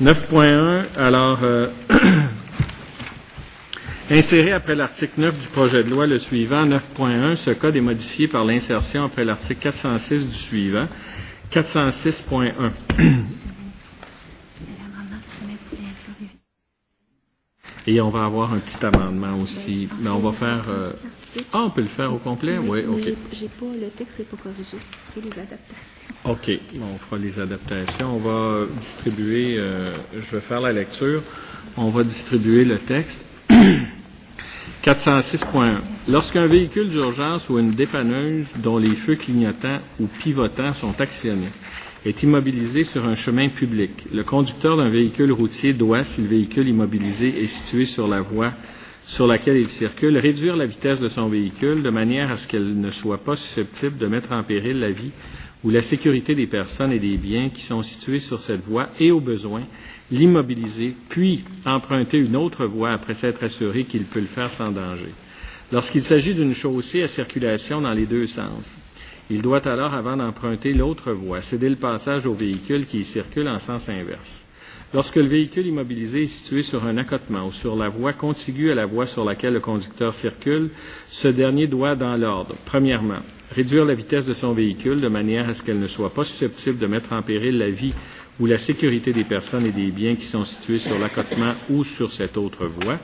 9.1, alors, insérer après l'article 9 du projet de loi le suivant, 9.1, ce code est modifié par l'insertion après l'article 406 du suivant, 406.1. Et on va avoir un petit amendement aussi, mais on va faire... on peut le faire au complet? Oui, OK. J'ai pas, le texte n'est pas corrigé, c'est les adaptations. OK, on fera les adaptations. On va distribuer, je vais faire la lecture, on va distribuer le texte. 406.1. Lorsqu'un véhicule d'urgence ou une dépanneuse dont les feux clignotants ou pivotants sont actionnés est immobilisé sur un chemin public, le conducteur d'un véhicule routier doit, si le véhicule immobilisé est situé sur la voie sur laquelle il circule, réduire la vitesse de son véhicule de manière à ce qu'elle ne soit pas susceptible de mettre en péril la vie ou la sécurité des personnes et des biens qui sont situés sur cette voie et, au besoin, l'immobiliser, puis emprunter une autre voie après s'être assuré qu'il peut le faire sans danger. Lorsqu'il s'agit d'une chaussée à circulation dans les deux sens, il doit alors, avant d'emprunter l'autre voie, céder le passage au véhicule qui y circule en sens inverse. Lorsque le véhicule immobilisé est situé sur un accotement ou sur la voie contiguë à la voie sur laquelle le conducteur circule, ce dernier doit, dans l'ordre, premièrement, réduire la vitesse de son véhicule de manière à ce qu'elle ne soit pas susceptible de mettre en péril la vie ou la sécurité des personnes et des biens qui sont situés sur l'accotement ou sur cette autre voie.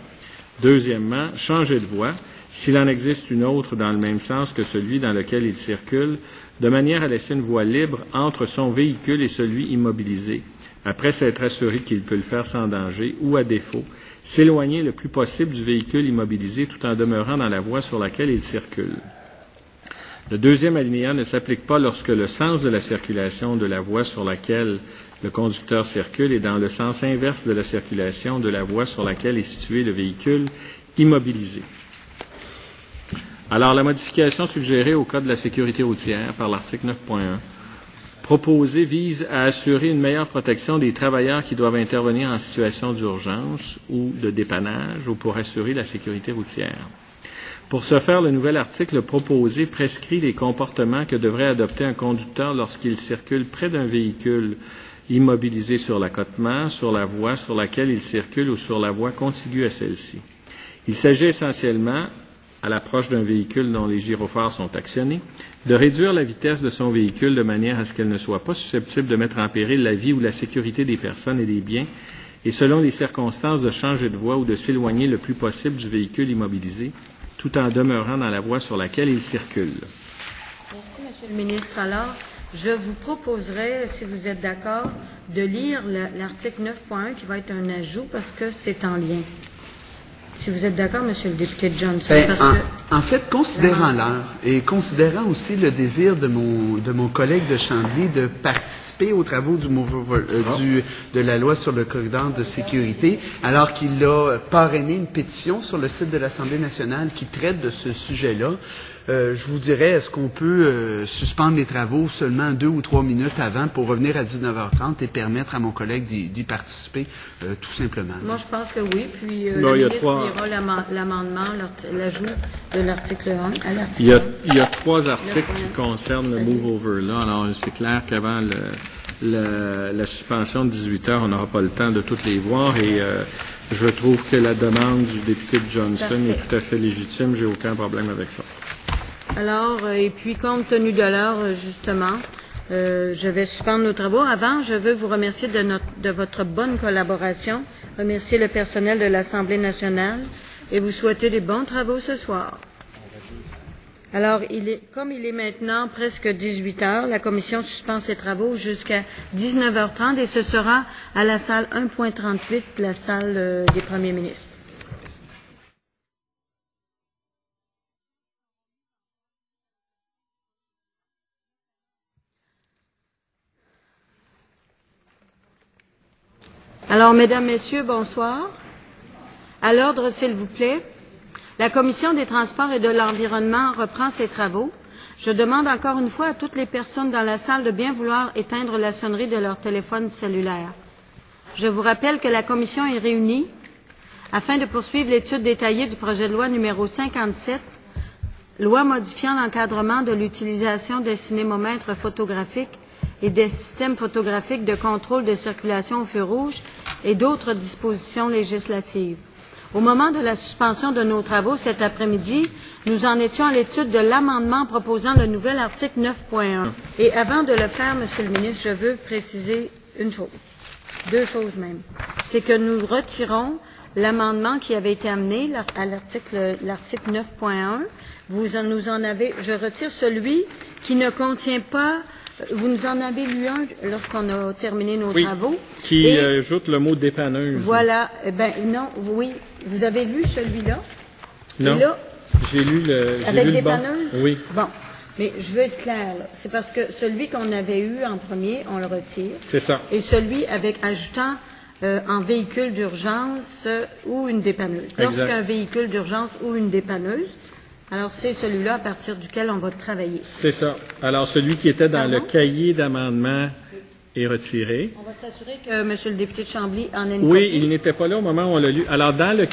Deuxièmement, changer de voie, s'il en existe une autre dans le même sens que celui dans lequel il circule, de manière à laisser une voie libre entre son véhicule et celui immobilisé, après s'être assuré qu'il peut le faire sans danger, ou à défaut, s'éloigner le plus possible du véhicule immobilisé tout en demeurant dans la voie sur laquelle il circule. Le deuxième alinéa ne s'applique pas lorsque le sens de la circulation de la voie sur laquelle le conducteur circule est dans le sens inverse de la circulation de la voie sur laquelle est situé le véhicule immobilisé. Alors, la modification suggérée au Code de la sécurité routière par l'article 9.1 proposé vise à assurer une meilleure protection des travailleurs qui doivent intervenir en situation d'urgence ou de dépannage ou pour assurer la sécurité routière. Pour ce faire, le nouvel article proposé prescrit les comportements que devrait adopter un conducteur lorsqu'il circule près d'un véhicule immobilisé sur l'accotement, sur la voie sur laquelle il circule ou sur la voie contiguë à celle-ci. Il s'agit essentiellement, à l'approche d'un véhicule dont les gyrophares sont actionnés, de réduire la vitesse de son véhicule de manière à ce qu'elle ne soit pas susceptible de mettre en péril la vie ou la sécurité des personnes et des biens, et selon les circonstances de changer de voie ou de s'éloigner le plus possible du véhicule immobilisé, tout en demeurant dans la voie sur laquelle il circule. Merci, Monsieur le ministre. Alors, je vous proposerai, si vous êtes d'accord, de lire l'article 9.1 qui va être un ajout parce que c'est en lien. Si vous êtes d'accord, Monsieur le député Johnson. En fait, considérant l'heure et considérant aussi le désir de mon collègue de Chambly de participer aux travaux de la loi sur le corridor de sécurité, alors qu'il a parrainé une pétition sur le site de l'Assemblée nationale qui traite de ce sujet-là, je vous dirais, est-ce qu'on peut suspendre les travaux seulement 2 ou 3 minutes avant pour revenir à 19h30 et permettre à mon collègue d'y participer, tout simplement? Moi, je pense que oui. Puis le ministre lira l'amendement, l'ajout de l'article 1 à l'article 1. Il y a 3 articles qui concernent le move-over là. Alors, c'est clair qu'avant la suspension de 18 heures, on n'aura pas le temps de toutes les voir et je trouve que la demande du député Johnson est tout à fait légitime. J'ai aucun problème avec ça. Alors, et puis, compte tenu de l'heure, justement, je vais suspendre nos travaux. Avant, je veux vous remercier de votre bonne collaboration, remercier le personnel de l'Assemblée nationale et vous souhaiter des bons travaux ce soir. Alors, comme il est maintenant presque 18 heures, la Commission suspend ses travaux jusqu'à 19h30 et ce sera à la salle 1.38, la salle des premiers ministres. Alors, Mesdames, Messieurs, bonsoir. À l'ordre, s'il vous plaît. La Commission des Transports et de l'Environnement reprend ses travaux. Je demande encore une fois à toutes les personnes dans la salle de bien vouloir éteindre la sonnerie de leur téléphone cellulaire. Je vous rappelle que la Commission est réunie afin de poursuivre l'étude détaillée du projet de loi numéro 57, loi modifiant l'encadrement de l'utilisation des cinémomètres photographiques et des systèmes photographiques de contrôle de circulation au feu rouge et d'autres dispositions législatives. Au moment de la suspension de nos travaux cet après-midi, nous en étions à l'étude de l'amendement proposant le nouvel article 9.1. Et avant de le faire, Monsieur le ministre, je veux préciser une chose, deux choses même. C'est que nous retirons l'amendement qui avait été amené à l'article 9.1. Je retire celui qui ne contient pas. Vous nous en avez lu un lorsqu'on a terminé nos travaux. Qui ajoute le mot dépanneuse. Voilà. Non, oui. Vous avez lu celui-là? Non. Et là, j'ai lu avec le dépanneuse? Oui. Bon. Mais je veux être claire, là. C'est parce que celui qu'on avait eu en premier, on le retire. C'est ça. Et celui avec ajoutant en véhicule d'urgence ou une dépanneuse. Lorsqu'un véhicule d'urgence ou une dépanneuse, alors c'est celui-là à partir duquel on va travailler. C'est ça. Alors celui qui était dans le cahier d'amendement est retiré. On va s'assurer que M. le député de Chambly en ait une Oui, copie. il n'était pas là au moment où on l'a lu. Alors dans le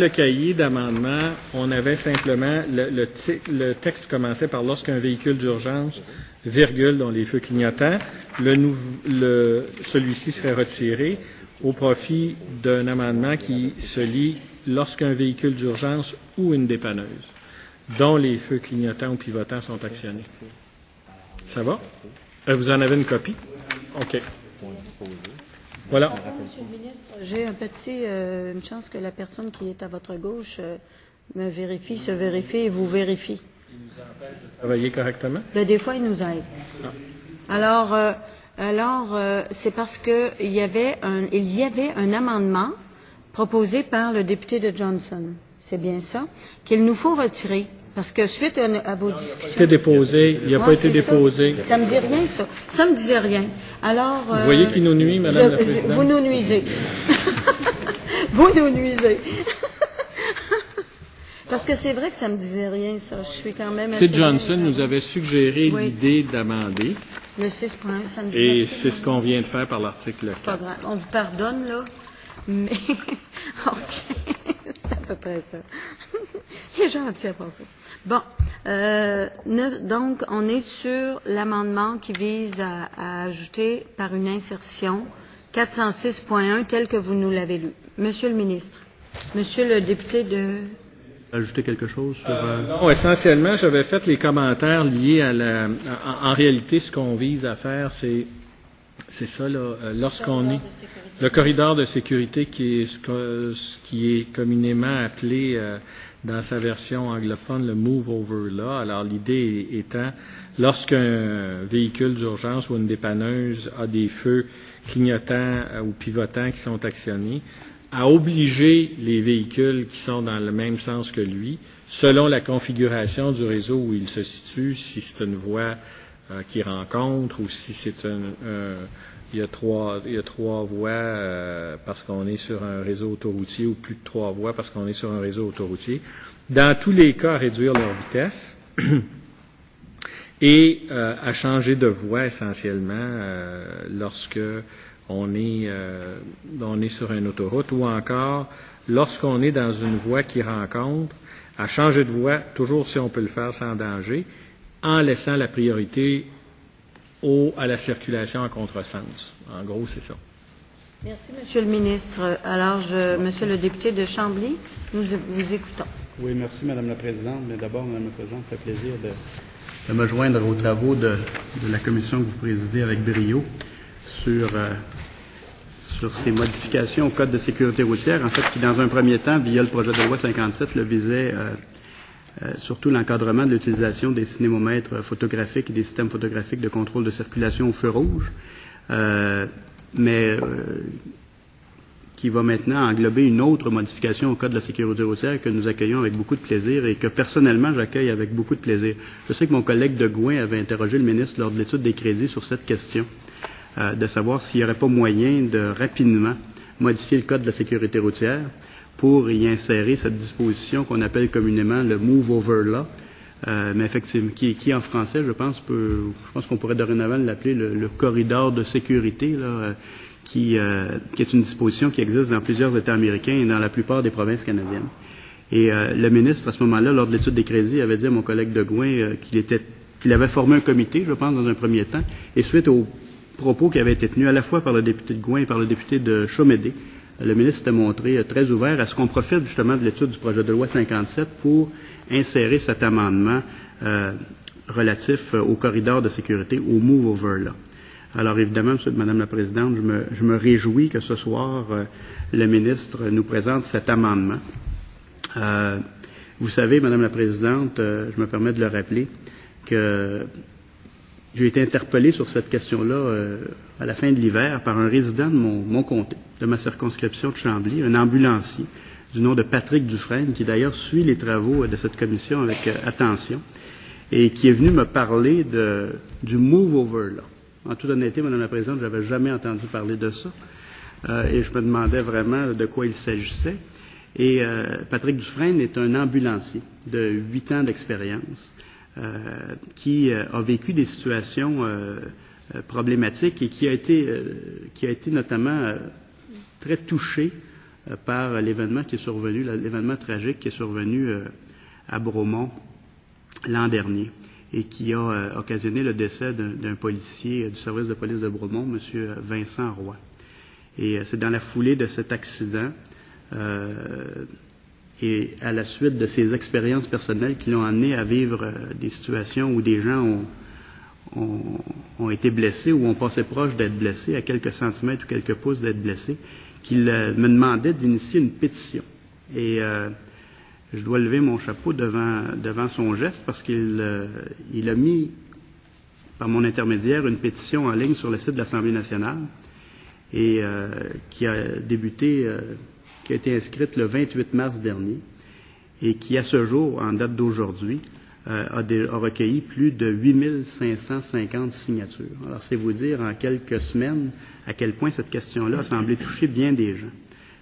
cahier d'amendement, on avait simplement le texte commençait par lorsqu'un véhicule d'urgence, virgule, dont les feux clignotants, celui-ci serait retiré au profit d'un amendement qui se lit lorsqu'un véhicule d'urgence ou une dépanneuse, dont les feux clignotants ou pivotants sont actionnés. Ça va? Vous en avez une copie? OK. Voilà. Monsieur le ministre, j'ai une chance que la personne qui est à votre gauche se vérifie et vous vérifie. Il nous empêche de travailler correctement? Des fois, il nous aide. Alors, c'est parce que il y avait un amendement proposé par le député de Johnson. C'est bien ça? Qu'il nous faut retirer. Parce que suite à vos discussions... Il n'a pas été déposé. Ça me dit rien, ça. Ça me disait rien. Alors... Vous voyez qui nous nuit, Madame la Présidente? Vous nous nuisez. Vous nous nuisez. Parce que c'est vrai que ça me disait rien, ça. Je suis quand même... M. Johnson nous avait suggéré l'idée d'amender. Le 6.1, ça me disait... Et c'est ce qu'on vient de faire par l'article 4. C'est pas grave. On vous pardonne, là. Mais... OK. C'est à peu près ça. Il est gentil à part ça. Bon, donc, on est sur l'amendement qui vise à ajouter par une insertion 406.1 tel que vous nous l'avez lu. Monsieur le ministre, monsieur le député de... Ajouter quelque chose sur... Non, essentiellement, j'avais fait les commentaires liés à la... En réalité, ce qu'on vise à faire, c'est ça, là, lorsqu'on est... Le corridor de sécurité qui est communément appelé... dans sa version anglophone, le Move Over Law. Alors, l'idée étant, lorsqu'un véhicule d'urgence ou une dépanneuse a des feux clignotants ou pivotants qui sont actionnés, à obliger les véhicules qui sont dans le même sens que lui, selon la configuration du réseau où il se situe, si c'est une voie qui rencontre ou si c'est il y a trois voies parce qu'on est sur un réseau autoroutier ou plus de 3 voies parce qu'on est sur un réseau autoroutier. Dans tous les cas, à réduire leur vitesse et à changer de voie essentiellement lorsque on est sur une autoroute ou encore lorsqu'on est dans une voie qui rencontre, à changer de voie, toujours si on peut le faire sans danger, en laissant la priorité à la circulation en contresens. En gros, c'est ça. Merci, Monsieur le ministre. Alors, Monsieur le député de Chambly, nous vous écoutons. Oui, merci, Madame la Présidente. Mais d'abord, Madame la Présidente, ça fait plaisir de me joindre aux travaux de la commission que vous présidez avec brio sur ces modifications au Code de sécurité routière, en fait, qui, dans un premier temps, via le projet de loi 57, le visait surtout l'encadrement de l'utilisation des cinémomètres photographiques et des systèmes photographiques de contrôle de circulation au feu rouge, mais qui va maintenant englober une autre modification au Code de la sécurité routière que nous accueillons avec beaucoup de plaisir et que personnellement j'accueille avec beaucoup de plaisir. Je sais que mon collègue de Gouin avait interrogé le ministre lors de l'étude des crédits sur cette question, de savoir s'il n'y aurait pas moyen de rapidement modifier le Code de la sécurité routière pour y insérer cette disposition qu'on appelle communément le Move Over Law, mais effectivement, qui en français, je pense qu'on pourrait dorénavant l'appeler le corridor de sécurité, là, qui est une disposition qui existe dans plusieurs États américains et dans la plupart des provinces canadiennes. Et le ministre, à ce moment-là, lors de l'étude des crédits, avait dit à mon collègue de Gouin qu'il était qu'il avait formé un comité, je pense, dans un premier temps, et suite aux propos qui avaient été tenus à la fois par le député de Gouin et par le député de Chaumédé, le ministre s'était montré très ouvert à ce qu'on profite justement de l'étude du projet de loi 57 pour insérer cet amendement relatif au corridor de sécurité, au move over là. Alors évidemment, Madame la Présidente, je me réjouis que ce soir, le ministre nous présente cet amendement. Vous savez, Madame la Présidente, je me permets de le rappeler, que j'ai été interpellé sur cette question-là à la fin de l'hiver par un résident de mon comté, de ma circonscription de Chambly, un ambulancier du nom de Patrick Dufresne, qui d'ailleurs suit les travaux de cette commission avec attention, et qui est venu me parler du move over là. En toute honnêteté, Madame la Présidente, je n'avais jamais entendu parler de ça, et je me demandais vraiment de quoi il s'agissait. Et Patrick Dufresne est un ambulancier de 8 ans d'expérience qui a vécu des situations problématiques et qui a été notamment très touché par l'événement qui est survenu, l'événement tragique qui est survenu à Bromont l'an dernier et qui a occasionné le décès d'un policier du service de police de Bromont, M. Vincent Roy. Et c'est dans la foulée de cet accident et à la suite de ses expériences personnelles qui l'ont amené à vivre des situations où des gens ont été blessés ou ont passé proche d'être blessés, à quelques centimètres ou quelques pouces d'être blessés, qu'il me demandait d'initier une pétition. Et je dois lever mon chapeau devant son geste parce qu'il a mis, par mon intermédiaire, une pétition en ligne sur le site de l'Assemblée nationale et qui a débuté... qui a été inscrite le 28 mars dernier et qui, à ce jour, en date d'aujourd'hui, a recueilli plus de 8550 signatures. Alors, c'est vous dire en quelques semaines à quel point cette question-là a semblé toucher bien des gens.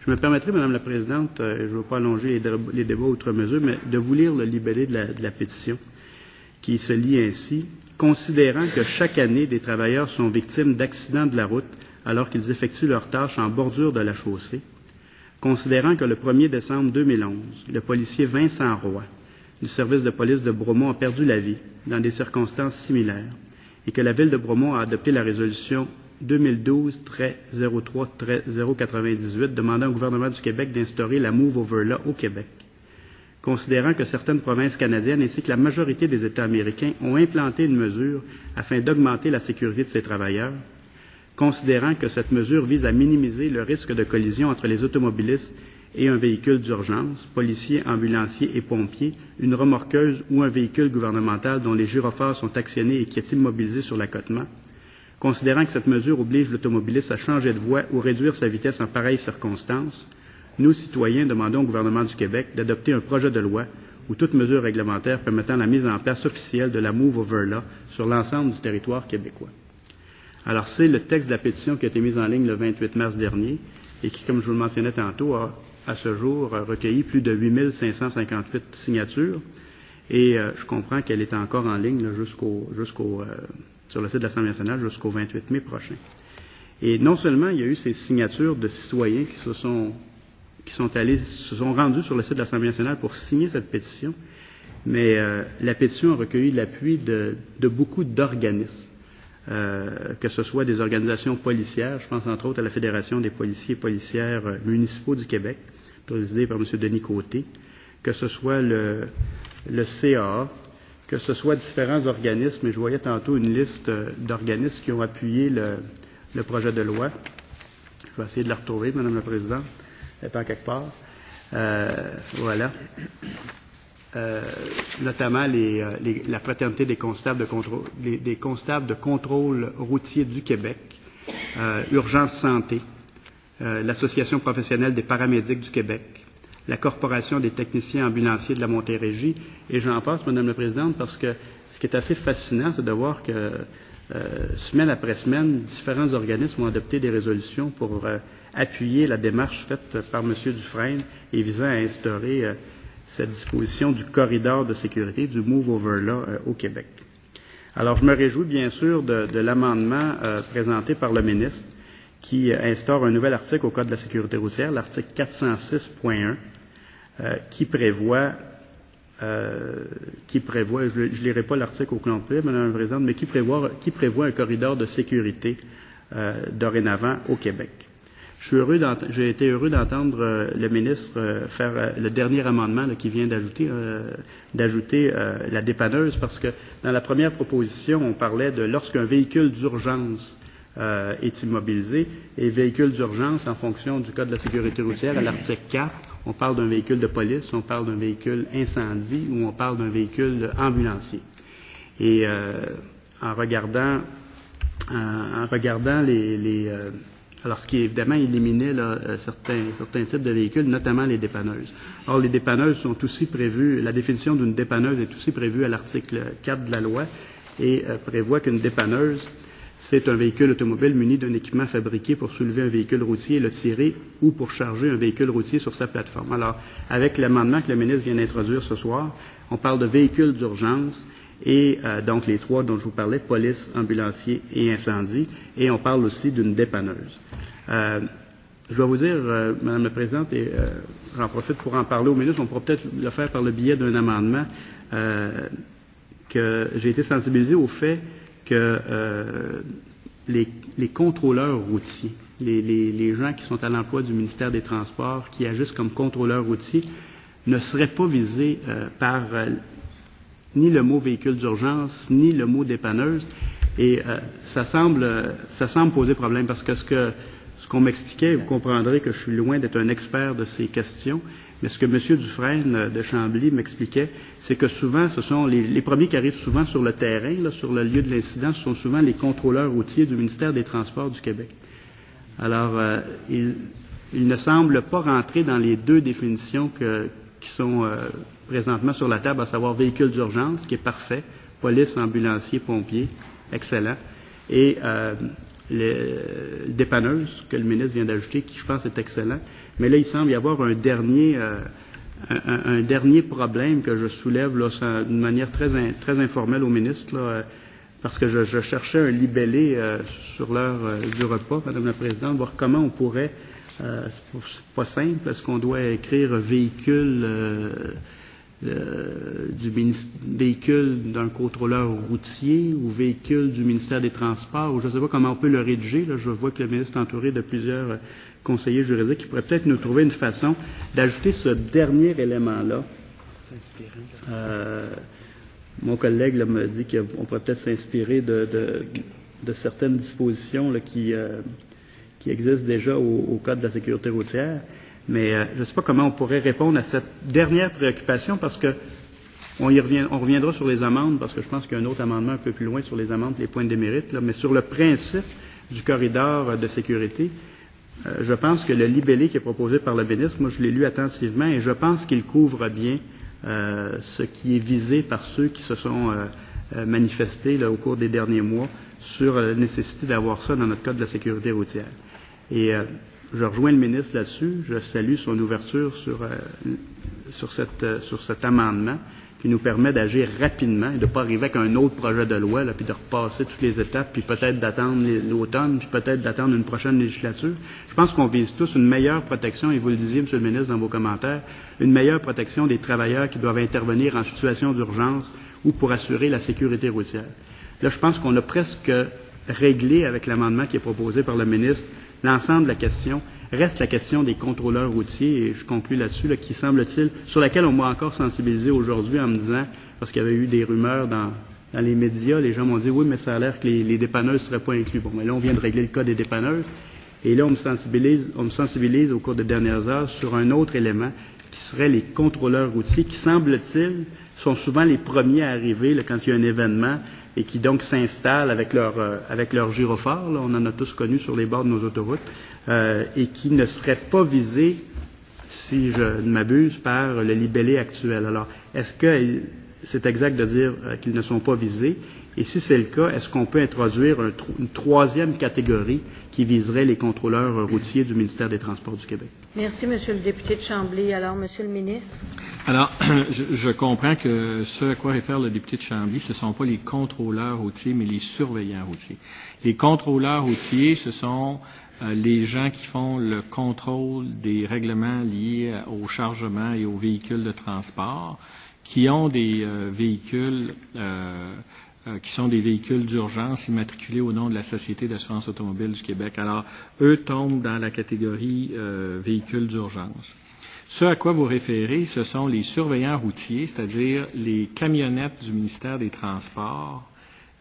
Je me permettrai, Madame la Présidente, je ne veux pas allonger les débats outre mesure, mais de vous lire le libellé de la pétition qui se lit ainsi. « Considérant que chaque année, des travailleurs sont victimes d'accidents de la route alors qu'ils effectuent leurs tâches en bordure de la chaussée, considérant que le 1er décembre 2011, le policier Vincent Roy, du service de police de Bromont, a perdu la vie dans des circonstances similaires et que la Ville de Bromont a adopté la résolution 2012-03-098 demandant au gouvernement du Québec d'instaurer la Move Over Law au Québec, considérant que certaines provinces canadiennes ainsi que la majorité des États américains ont implanté une mesure afin d'augmenter la sécurité de ces travailleurs, considérant que cette mesure vise à minimiser le risque de collision entre les automobilistes et un véhicule d'urgence, policiers, ambulanciers et pompiers, une remorqueuse ou un véhicule gouvernemental dont les gyrophares sont actionnés et qui est immobilisé sur l'accotement, considérant que cette mesure oblige l'automobiliste à changer de voie ou réduire sa vitesse en pareilles circonstances, nous, citoyens, demandons au gouvernement du Québec d'adopter un projet de loi ou toute mesure réglementaire permettant la mise en place officielle de la Move Over Law sur l'ensemble du territoire québécois. Alors, c'est le texte de la pétition qui a été mise en ligne le 28 mars dernier et qui, comme je vous le mentionnais tantôt, a, à ce jour, recueilli plus de 8558 signatures. Et je comprends qu'elle est encore en ligne là, sur le site de l'Assemblée nationale jusqu'au 28 mai prochain. Et non seulement il y a eu ces signatures de citoyens qui se sont rendus sur le site de l'Assemblée nationale pour signer cette pétition, mais la pétition a recueilli l'appui de beaucoup d'organismes. Que ce soit des organisations policières, je pense entre autres à la Fédération des policiers et policières municipaux du Québec, présidée par M. Denis Côté, que ce soit le CAA, que ce soit différents organismes, et je voyais tantôt une liste d'organismes qui ont appuyé le projet de loi. Je vais essayer de la retrouver, Madame la Présidente, elle est en quelque part. Voilà. Notamment la Fraternité des constables de contrôle routier du Québec, Urgence Santé, l'Association professionnelle des paramédics du Québec, la Corporation des techniciens ambulanciers de la Montérégie, et j'en passe, Madame la Présidente, parce que ce qui est assez fascinant, c'est de voir que semaine après semaine, différents organismes ont adopté des résolutions pour appuyer la démarche faite par M. Dufresne et visant à instaurer cette disposition du corridor de sécurité, du Move Over Law au Québec. Alors, je me réjouis bien sûr de l'amendement présenté par le ministre qui instaure un nouvel article au Code de la sécurité routière, l'article 406.1, qui prévoit qui prévoit, je ne lirai pas l'article au complet, Madame la Présidente, mais qui prévoit un corridor de sécurité dorénavant au Québec. J'ai été heureux d'entendre le ministre faire le dernier amendement qui vient d'ajouter la dépanneuse, parce que dans la première proposition, on parlait de lorsqu'un véhicule d'urgence est immobilisé, et véhicule d'urgence en fonction du Code de la sécurité routière à l'article 4, on parle d'un véhicule de police, on parle d'un véhicule incendie ou on parle d'un véhicule ambulancier. Et en regardant alors, ce qui évidemment éliminait certains types de véhicules, notamment les dépanneuses. Or, les dépanneuses sont aussi prévues, la définition d'une dépanneuse est aussi prévue à l'article 4 de la loi et prévoit qu'une dépanneuse, c'est un véhicule automobile muni d'un équipement fabriqué pour soulever un véhicule routier et le tirer ou pour charger un véhicule routier sur sa plateforme. Alors, avec l'amendement que le ministre vient d'introduire ce soir, on parle de véhicules d'urgence et donc les trois dont je vous parlais, police, ambulancier et incendie, et on parle aussi d'une dépanneuse. Je dois vous dire, Madame la Présidente, et j'en profite pour en parler au ministre, on pourra peut-être le faire par le biais d'un amendement, que j'ai été sensibilisé au fait que les contrôleurs routiers, les gens qui sont à l'emploi du ministère des Transports, qui agissent comme contrôleurs routiers, ne seraient pas visés par ni le mot véhicule d'urgence, ni le mot dépanneuse. Et ça semble poser problème, parce que ce qu'on m'expliquait, vous comprendrez que je suis loin d'être un expert de ces questions, mais ce que M. Dufresne de Chambly m'expliquait, c'est que souvent, ce sont les premiers qui arrivent souvent sur le terrain, là, sur le lieu de l'incident, ce sont souvent les contrôleurs routiers du ministère des Transports du Québec. Alors, il ne semble pas rentrer dans les deux définitions qui sont présentement sur la table, à savoir véhicule d'urgence, qui est parfait, police, ambulancier, pompier, excellent, et dépanneuse, que le ministre vient d'ajouter, qui, je pense, est excellent. Mais là, il semble y avoir un dernier problème que je soulève là, d'une manière très informelle au ministre, là, parce que je cherchais un libellé sur l'heure du repas, Madame la Présidente, voir comment on pourrait, c'est pas simple, est-ce qu'on doit écrire véhicule véhicule d'un contrôleur routier ou véhicule du ministère des Transports, ou je ne sais pas comment on peut le rédiger. Là, je vois que le ministre est entouré de plusieurs conseillers juridiques qui pourraient peut-être nous trouver une façon d'ajouter ce dernier élément-là. Mon collègue là, me dit qu'on pourrait peut-être s'inspirer de certaines dispositions là, qui existent déjà au Code de la sécurité routière. Mais je ne sais pas comment on pourrait répondre à cette dernière préoccupation, parce que on reviendra sur les amendes, parce que je pense qu'il y a un autre amendement un peu plus loin sur les amendes, les points de démérite, là, mais sur le principe du corridor de sécurité, je pense que le libellé qui est proposé par le ministre, moi je l'ai lu attentivement, et je pense qu'il couvre bien ce qui est visé par ceux qui se sont manifestés là, au cours des derniers mois sur la nécessité d'avoir ça dans notre Code de la sécurité routière. Et je rejoins le ministre là-dessus. Je salue son ouverture sur cet amendement qui nous permet d'agir rapidement et de ne pas arriver avec un autre projet de loi, là, puis de repasser toutes les étapes, puis peut-être d'attendre l'automne, puis peut-être d'attendre une prochaine législature. Je pense qu'on vise tous une meilleure protection, et vous le disiez, M. le ministre, dans vos commentaires, une meilleure protection des travailleurs qui doivent intervenir en situation d'urgence ou pour assurer la sécurité routière. Là, je pense qu'on a presque réglé, avec l'amendement qui est proposé par le ministre, l'ensemble de la question. Reste la question des contrôleurs routiers, et je conclus là-dessus, là, qui semble-t-il, sur laquelle on m'a encore sensibilisé aujourd'hui en me disant, parce qu'il y avait eu des rumeurs dans les médias, les gens m'ont dit, oui, mais ça a l'air que les dépanneuses ne seraient pas inclus. Bon, mais là, on vient de régler le cas des dépanneuses, et là, on me sensibilise au cours des dernières heures sur un autre élément, qui serait les contrôleurs routiers, qui, semble-t-il, sont souvent les premiers à arriver là, quand il y a un événement, et qui donc s'installent avec leur gyrophare, là, on en a tous connu sur les bords de nos autoroutes, et qui ne seraient pas visés, si je ne m'abuse, par le libellé actuel. Alors, est-ce que c'est exact de dire qu'ils ne sont pas visés? Et si c'est le cas, est-ce qu'on peut introduire une troisième catégorie qui viserait les contrôleurs routiers du ministère des Transports du Québec? Merci, Monsieur le député de Chambly. Alors, Monsieur le ministre. Alors, je comprends que ce à quoi réfère le député de Chambly, ce ne sont pas les contrôleurs routiers, mais les surveillants routiers. Les contrôleurs routiers, ce sont les gens qui font le contrôle des règlements liés au chargement et aux véhicules de transport, qui ont des véhicules qui sont des véhicules d'urgence immatriculés au nom de la Société d'assurance automobile du Québec. Alors, eux tombent dans la catégorie véhicules d'urgence. Ce à quoi vous référez, ce sont les surveillants routiers, c'est-à-dire les camionnettes du ministère des Transports,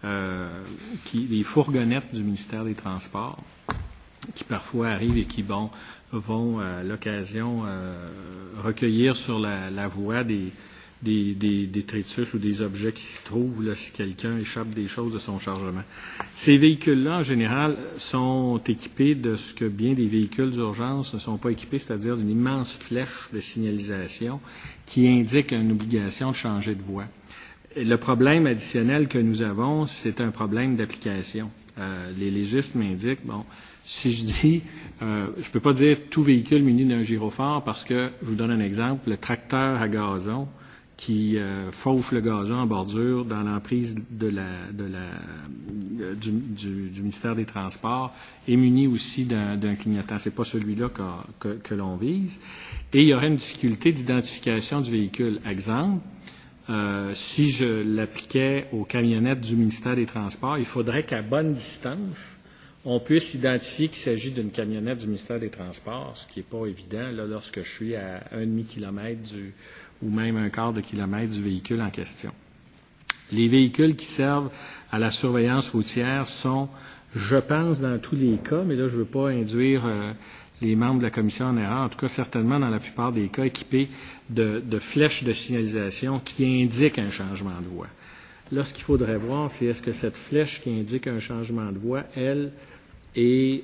les fourgonnettes du ministère des Transports, qui parfois arrivent et qui vont à l'occasion recueillir sur la voie des détritus ou des objets qui s'y trouvent là, si quelqu'un échappe des choses de son chargement. Ces véhicules-là, en général, sont équipés de ce que bien des véhicules d'urgence ne sont pas équipés, c'est-à-dire d'une immense flèche de signalisation qui indique une obligation de changer de voie. Et le problème additionnel que nous avons, c'est un problème d'application. Les légistes m'indiquent, si je dis, je peux pas dire tout véhicule muni d'un gyrophare parce que, je vous donne un exemple, le tracteur à gazon qui fauche le gazon en bordure dans l'emprise du ministère des Transports est muni aussi d'un clignotant. C'est pas celui-là que l'on vise. Et il y aurait une difficulté d'identification du véhicule. Exemple, si je l'appliquais aux camionnettes du ministère des Transports, il faudrait qu'à bonne distance, on puisse identifier qu'il s'agit d'une camionnette du ministère des Transports, ce qui n'est pas évident là, lorsque je suis à 1,5 kilomètre ou même 1/4 de kilomètre du véhicule en question. Les véhicules qui servent à la surveillance routière sont, je pense, dans tous les cas, mais là, je ne veux pas induire les membres de la commission en erreur, en tout cas, certainement, dans la plupart des cas, équipés de flèches de signalisation qui indiquent un changement de voie. Là, ce qu'il faudrait voir, c'est est-ce que cette flèche qui indique un changement de voie, elle, est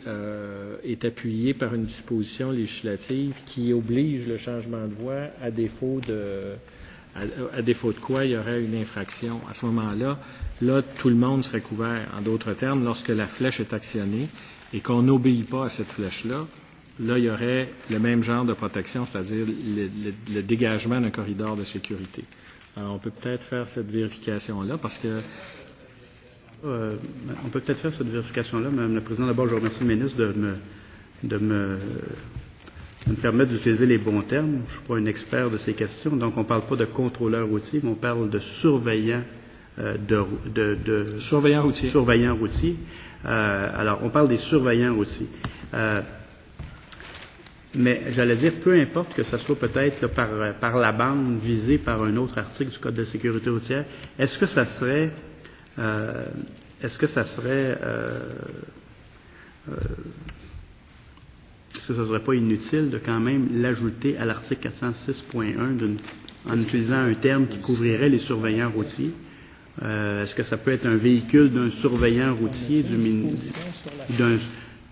appuyée par une disposition législative qui oblige le changement de voie à défaut de quoi il y aurait une infraction. À ce moment-là, tout le monde serait couvert. En d'autres termes, lorsque la flèche est actionnée et qu'on n'obéit pas à cette flèche-là, là, il y aurait le même genre de protection, c'est-à-dire le dégagement d'un corridor de sécurité. Alors, on peut peut-être faire cette vérification-là parce que on peut peut-être faire cette vérification-là, Madame la Présidente. D'abord, je remercie le ministre de me permettre d'utiliser les bons termes. Je ne suis pas un expert de ces questions, donc on ne parle pas de contrôleur routier, mais on parle de surveillant surveillant routier. Surveillant routier. Alors, on parle des surveillants routiers. Mais j'allais dire, peu importe que ce soit peut-être par la bande visée par un autre article du Code de la sécurité routière, est-ce que ça serait pas inutile de quand même l'ajouter à l'article 406.1 en utilisant un terme qui couvrirait les surveillants routiers? Est-ce que ça peut être un véhicule d'un surveillant routier,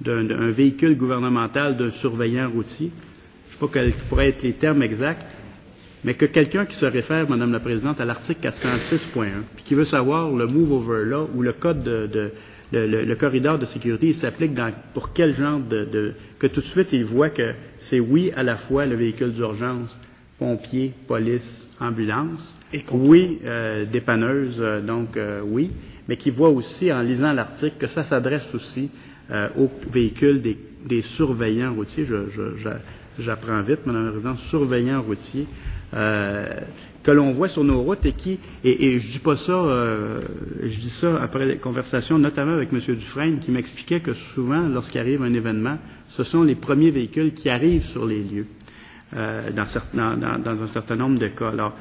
d'un véhicule gouvernemental d'un surveillant routier? Je ne sais pas quels pourraient être les termes exacts, mais que quelqu'un qui se réfère, Madame la Présidente, à l'article 406.1, puis qui veut savoir le move over là, ou le code le corridor de sécurité, il s'applique pour quel genre que tout de suite il voit que c'est oui à la fois le véhicule d'urgence, pompier, police, ambulance, et oui, dépanneuse, donc oui, mais qui voit aussi en lisant l'article que ça s'adresse aussi aux véhicules des surveillants routiers. J'apprends vite, Madame la Présidente, surveillants routiers, que l'on voit sur nos routes et je dis pas ça, je dis ça après des conversations, notamment avec M. Dufresne, qui m'expliquait que souvent, lorsqu'il arrive un événement, ce sont les premiers véhicules qui arrivent sur les lieux, dans un certain nombre de cas. Alors,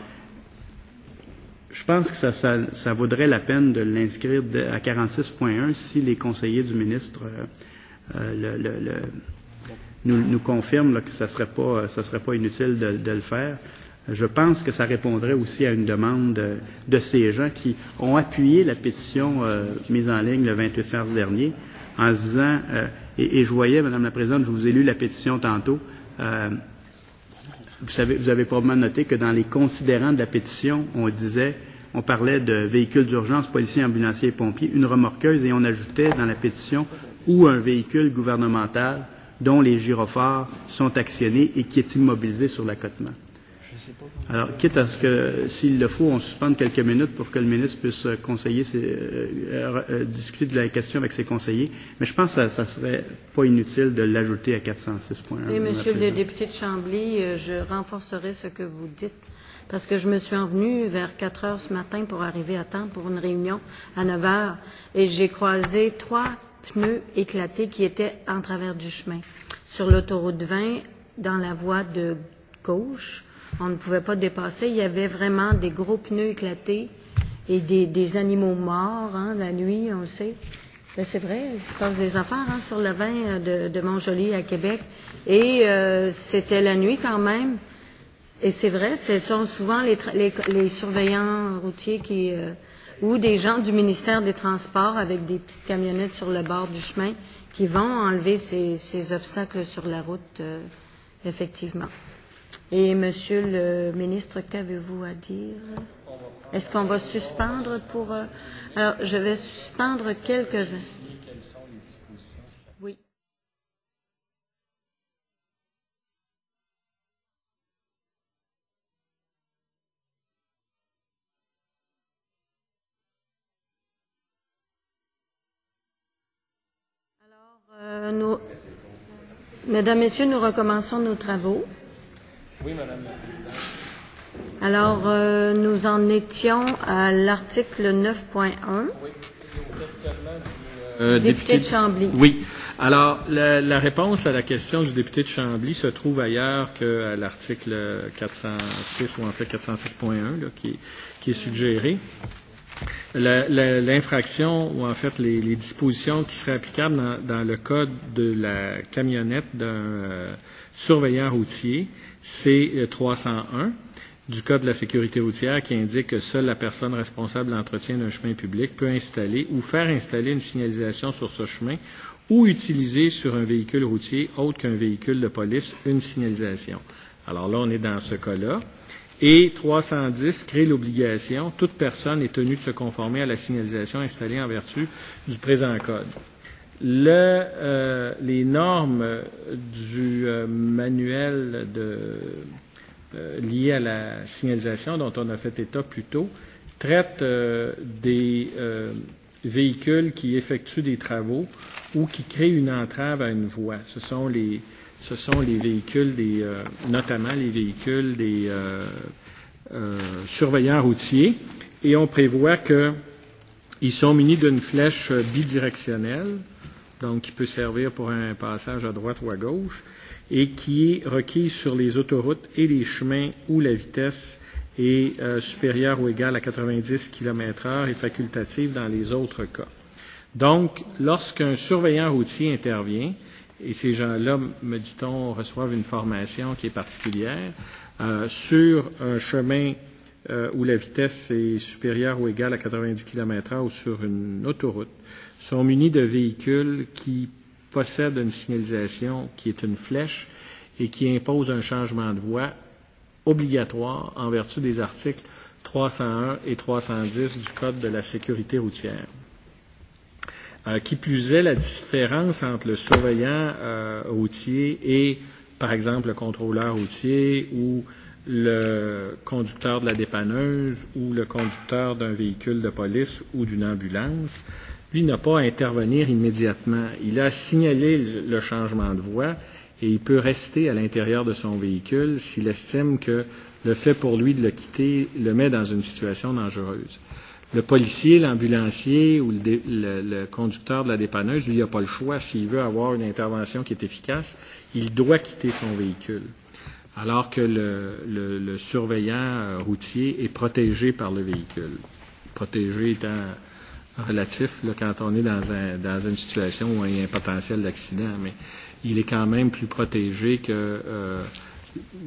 je pense que ça vaudrait la peine de l'inscrire à 46.1 si les conseillers du ministre nous confirment là, que ça serait pas inutile de le faire. Je pense que ça répondrait aussi à une demande de ces gens qui ont appuyé la pétition mise en ligne le 28 mars dernier en se disant, et je voyais, Madame la Présidente, je vous ai lu la pétition tantôt, vous avez probablement noté que dans les considérants de la pétition, on parlait de véhicules d'urgence, policiers, ambulanciers et pompiers, une remorqueuse, et on ajoutait dans la pétition ou un véhicule gouvernemental dont les gyrophares sont actionnés et qui est immobilisé sur l'accotement. Alors, quitte à ce que, s'il le faut, on suspende quelques minutes pour que le ministre puisse discuter de la question avec ses conseillers, mais je pense que ça serait pas inutile de l'ajouter à 406.1. Oui, Monsieur le député de Chambly, je renforcerai ce que vous dites. parce que je me suis envenue vers 4 heures ce matin pour arriver à temps pour une réunion à 9 heures et j'ai croisé 3 pneus éclatés qui étaient en travers du chemin. Sur l'autoroute 20, dans la voie de gauche, on ne pouvait pas dépasser. Il y avait vraiment des gros pneus éclatés et des animaux morts, la nuit, on le sait. Ben, c'est vrai, il se passe des affaires sur le 20 de Montjoly à Québec. Et c'était la nuit quand même. Et c'est vrai, ce sont souvent les surveillants routiers ou des gens du ministère des Transports avec des petites camionnettes sur le bord du chemin qui vont enlever ces obstacles sur la route, effectivement. Et Monsieur le ministre, qu'avez-vous à dire? Est-ce qu'on va suspendre pour... alors, je vais suspendre quelques... Oui. Alors, Mesdames, Messieurs, nous recommençons nos travaux. Oui, Madame la Présidente. Alors, nous en étions à l'article 9.1. Oui, au questionnement du député de Chambly. Oui. Alors, la réponse à la question du député de Chambly se trouve ailleurs qu'à l'article 406, ou en fait 406.1, qui est suggéré. L'infraction, ou en fait les dispositions qui seraient applicables dans le cas de la camionnette d'un surveillant routier, c'est 301 du Code de la sécurité routière qui indique que seule la personne responsable de l'entretien d'un chemin public peut installer ou faire installer une signalisation sur ce chemin ou utiliser sur un véhicule routier autre qu'un véhicule de police une signalisation. Alors là, on est dans ce cas-là. Et 310 crée l'obligation, toute personne est tenue de se conformer à la signalisation installée en vertu du présent code. Les normes du manuel liées à la signalisation dont on a fait état plus tôt traitent des véhicules qui effectuent des travaux ou qui créent une entrave à une voie. Ce sont les véhicules notamment les véhicules des surveillants routiers, et on prévoit qu'ils sont munis d'une flèche bidirectionnelle, donc qui peut servir pour un passage à droite ou à gauche, et qui est requise sur les autoroutes et les chemins où la vitesse est supérieure ou égale à 90 km/h et facultative dans les autres cas. Donc, lorsqu'un surveillant routier intervient, et ces gens-là, me dit-on, reçoivent une formation qui est particulière, sur un chemin où la vitesse est supérieure ou égale à 90 km/h ou sur une autoroute, sont munis de véhicules qui possèdent une signalisation qui est une flèche et qui impose un changement de voie obligatoire en vertu des articles 301 et 310 du Code de la sécurité routière. Qui plus est, la différence entre le surveillant routier et, par exemple, le contrôleur routier ou le conducteur de la dépanneuse ou le conducteur d'un véhicule de police ou d'une ambulance, lui n'a pas à intervenir immédiatement. Il a à signaler le changement de voie et il peut rester à l'intérieur de son véhicule s'il estime que le fait pour lui de le quitter le met dans une situation dangereuse. Le policier, l'ambulancier ou le conducteur de la dépanneuse, lui, il n'a pas le choix. S'il veut avoir une intervention qui est efficace, il doit quitter son véhicule. Alors que le surveillant routier est protégé par le véhicule. Protégé étant relatif là, quand on est dans une situation où il y a un potentiel d'accident, mais il est quand même plus protégé que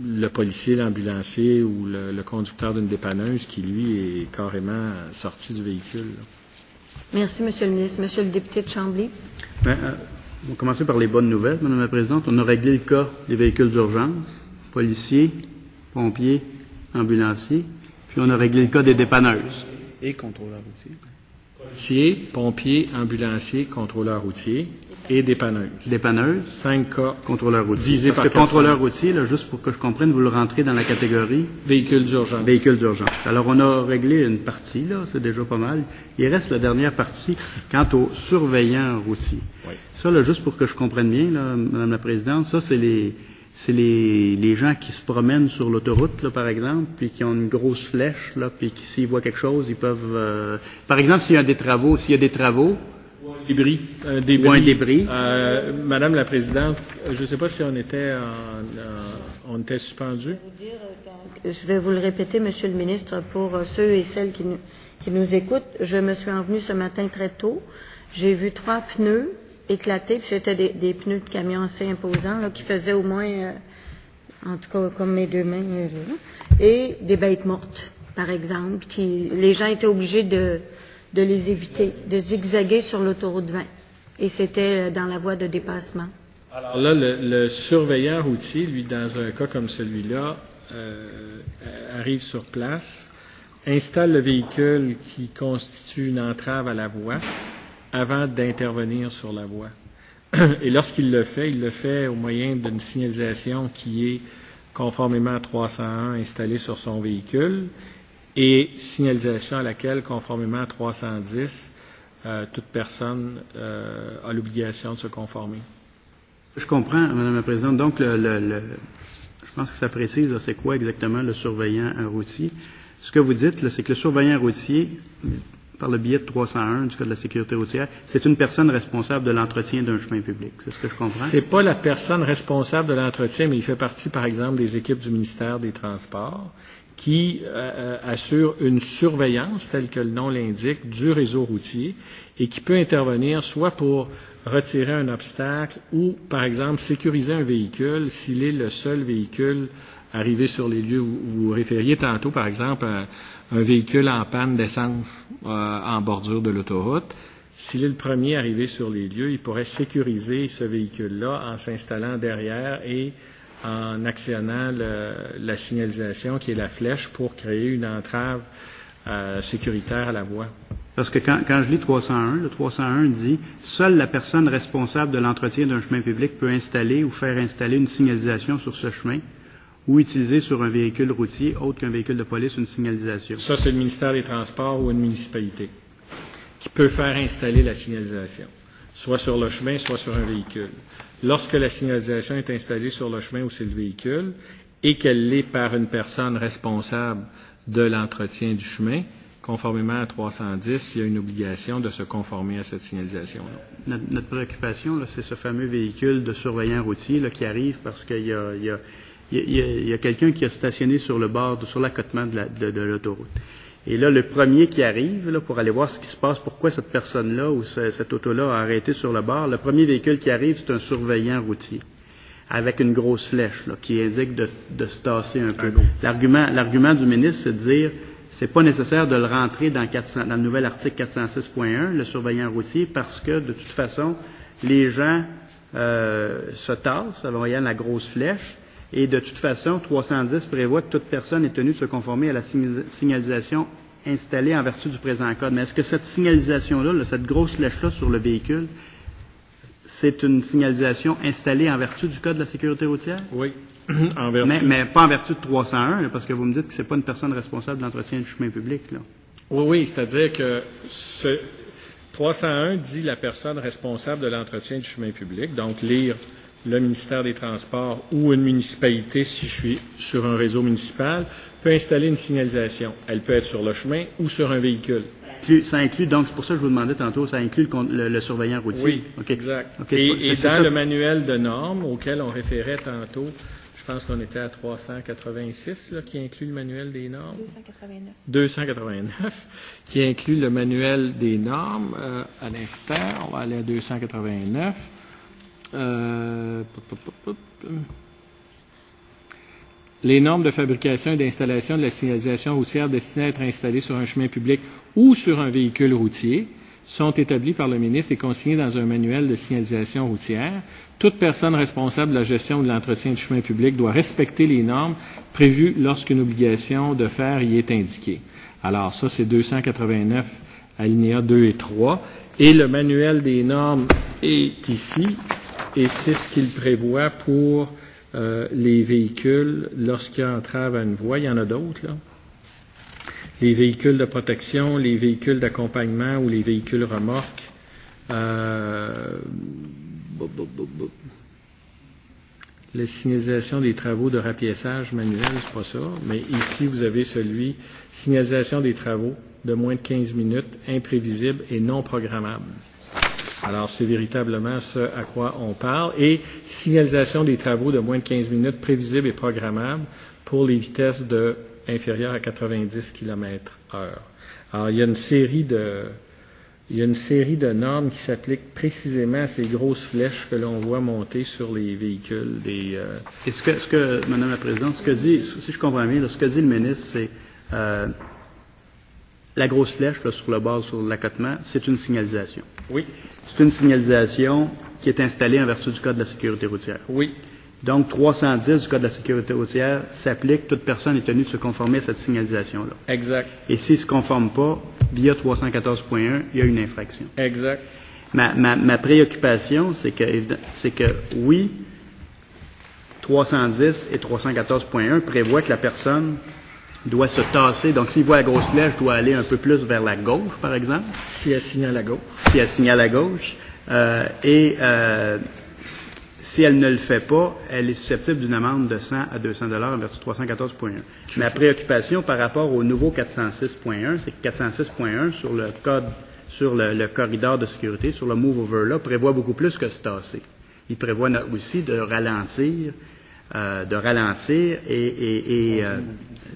le policier, l'ambulancier ou le conducteur d'une dépanneuse qui, lui, est carrément sorti du véhicule. Là. Merci, Monsieur le ministre. Monsieur le député de Chambly. On va commencer par les bonnes nouvelles, Madame la Présidente. On a réglé le cas des véhicules d'urgence, policiers, pompiers, ambulanciers, puis on a réglé le cas des dépanneuses. Et contrôleur routier. Policiers, pompiers, ambulanciers, contrôleurs routiers et dépanneuses. Dépanneuses. 5 cas. Contrôleur routier. Divisé Parce par que contrôleur routier, là, juste pour que je comprenne, vous le rentrez dans la catégorie véhicules d'urgence. Véhicules d'urgence. Alors, on a réglé une partie, là, c'est déjà pas mal. Il reste la dernière partie quant aux surveillants routiers. Oui. Ça, là, juste pour que je comprenne bien, là, Madame la Présidente, ça, c'est c'est les gens qui se promènent sur l'autoroute, là, par exemple, puis qui ont une grosse flèche, là, puis qui, s'ils voient quelque chose, ils peuvent... par exemple, s'il y a des travaux, ou un débris. Ou un débris. Madame la Présidente, je ne sais pas si on était suspendu. Je vais vous le répéter, Monsieur le ministre, pour ceux et celles qui nous écoutent. Je me suis envenue ce matin très tôt. J'ai vu 3 pneus éclatés, puis c'était des pneus de camion assez imposants, là, qui faisaient au moins, en tout cas comme mes 2 mains, et des bêtes mortes, par exemple, les gens étaient obligés de les éviter, de zigzaguer sur l'autoroute 20. Et c'était dans la voie de dépassement. Alors là, le surveillant routier, lui, dans un cas comme celui-là, arrive sur place, installe le véhicule qui constitue une entrave à la voie avant d'intervenir sur la voie. Et lorsqu'il le fait, il le fait au moyen d'une signalisation qui est conformément à 301 installée sur son véhicule et signalisation à laquelle, conformément à 310, toute personne a l'obligation de se conformer. Je comprends, Madame la Présidente. Donc, je pense que ça précise, là, c'est quoi exactement le surveillant routier. Ce que vous dites, là, c'est que le surveillant routier, par le biais de 301 du Code de la sécurité routière, c'est une personne responsable de l'entretien d'un chemin public. C'est ce que je comprends? C'est pas la personne responsable de l'entretien, mais il fait partie, par exemple, des équipes du ministère des Transports qui assurent une surveillance, telle que le nom l'indique, du réseau routier et qui peut intervenir soit pour retirer un obstacle ou, par exemple, sécuriser un véhicule s'il est le seul véhicule arrivé sur les lieux. Vous référiez tantôt, par exemple, à un véhicule en panne d'essence en bordure de l'autoroute. S'il est le premier arrivé sur les lieux, il pourrait sécuriser ce véhicule-là en s'installant derrière et en actionnant la signalisation qui est la flèche pour créer une entrave sécuritaire à la voie. Parce que quand je lis 301, le 301 dit « Seule la personne responsable de l'entretien d'un chemin public peut installer ou faire installer une signalisation sur ce chemin ou utiliser sur un véhicule routier autre qu'un véhicule de police une signalisation. » Ça, c'est le ministère des Transports ou une municipalité qui peut faire installer la signalisation, soit sur le chemin, soit sur un véhicule. Lorsque la signalisation est installée sur le chemin où c'est le véhicule et qu'elle l'est par une personne responsable de l'entretien du chemin, conformément à 310, il y a une obligation de se conformer à cette signalisation-là. Notre préoccupation, là, c'est ce fameux véhicule de surveillant routier là, qui arrive parce qu'il y a quelqu'un qui a stationné sur le bord, sur l'accotement de l'autoroute. Et là, le premier qui arrive là, pour aller voir ce qui se passe, pourquoi cette personne-là ou cette auto-là a arrêté sur le bord, le premier véhicule qui arrive, c'est un surveillant routier avec une grosse flèche là, qui indique de se tasser un peu. L'argument du ministre, c'est de dire c'est pas nécessaire de le rentrer dans le nouvel article 406.1, le surveillant routier, parce que, de toute façon, les gens se tassent en voyant la grosse flèche, et de toute façon, 310 prévoit que toute personne est tenue de se conformer à la signalisation installée en vertu du présent code. Mais est-ce que cette signalisation-là, là, cette grosse flèche-là sur le véhicule, c'est une signalisation installée en vertu du Code de la sécurité routière? Oui. En vertu... mais pas en vertu de 301, là, parce que vous me dites que c'est pas une personne responsable de l'entretien du chemin public, là. Oui, c'est-à-dire que 301 dit la personne responsable de l'entretien du chemin public, donc lire le ministère des Transports ou une municipalité, si je suis sur un réseau municipal, peut installer une signalisation. Elle peut être sur le chemin ou sur un véhicule. Ça inclut, donc c'est pour ça que je vous demandais tantôt, ça inclut le surveillant routier? Oui, okay. exact. Okay, et dans le manuel de normes auquel on référait tantôt, je pense qu'on était à 386, là, qui inclut le manuel des normes. 289, qui inclut le manuel des normes. À l'instant, on va aller à 289. Les normes de fabrication et d'installation de la signalisation routière destinées à être installées sur un chemin public ou sur un véhicule routier sont établies par le ministre et consignées dans un manuel de signalisation routière. Toute personne responsable de la gestion de l'entretien du chemin public doit respecter les normes prévues lorsqu'une obligation de faire y est indiquée. Alors, ça, c'est 289, alinéas 2 et 3. Et le manuel des normes est ici, et c'est ce qu'il prévoit pour les véhicules lorsqu'il y a entrave à une voie. Il y en a d'autres, là. Les véhicules de protection, les véhicules d'accompagnement ou les véhicules remorques. La signalisation des travaux de rapiéçage manuel, c'est pas ça, mais ici, vous avez celui signalisation des travaux de moins de 15 minutes, imprévisible et non programmable. Alors, c'est véritablement ce à quoi on parle. Et signalisation des travaux de moins de 15 minutes, prévisible et programmable pour les vitesses inférieures à 90 km/h. Alors, il y a une série de normes qui s'appliquent précisément à ces grosses flèches que l'on voit monter sur les véhicules. Et ce que, Madame la Présidente, ce que dit, si je comprends bien, ce que dit le ministre, c'est la grosse flèche là, sur le bord, sur l'accotement, c'est une signalisation. Oui. C'est une signalisation qui est installée en vertu du Code de la sécurité routière. Oui. Donc, 310 du Code de la sécurité routière s'applique. Toute personne est tenue de se conformer à cette signalisation-là. Exact. Et s'il ne se conforme pas, via 314.1, il y a une infraction. Exact. Ma préoccupation, c'est que oui, 310 et 314.1 prévoient que la personne doit se tasser. Donc, s'il voit la grosse flèche, doit aller un peu plus vers la gauche, par exemple. Si elle signale à gauche. Si elle signale à gauche. Si elle ne le fait pas, elle est susceptible d'une amende de 100 à 200 $ en vertu de 314.1. Ma préoccupation par rapport au nouveau 406.1, c'est que 406.1 sur le code, sur le corridor de sécurité, sur le move over là, prévoit beaucoup plus que se tasser. Il prévoit aussi de ralentir et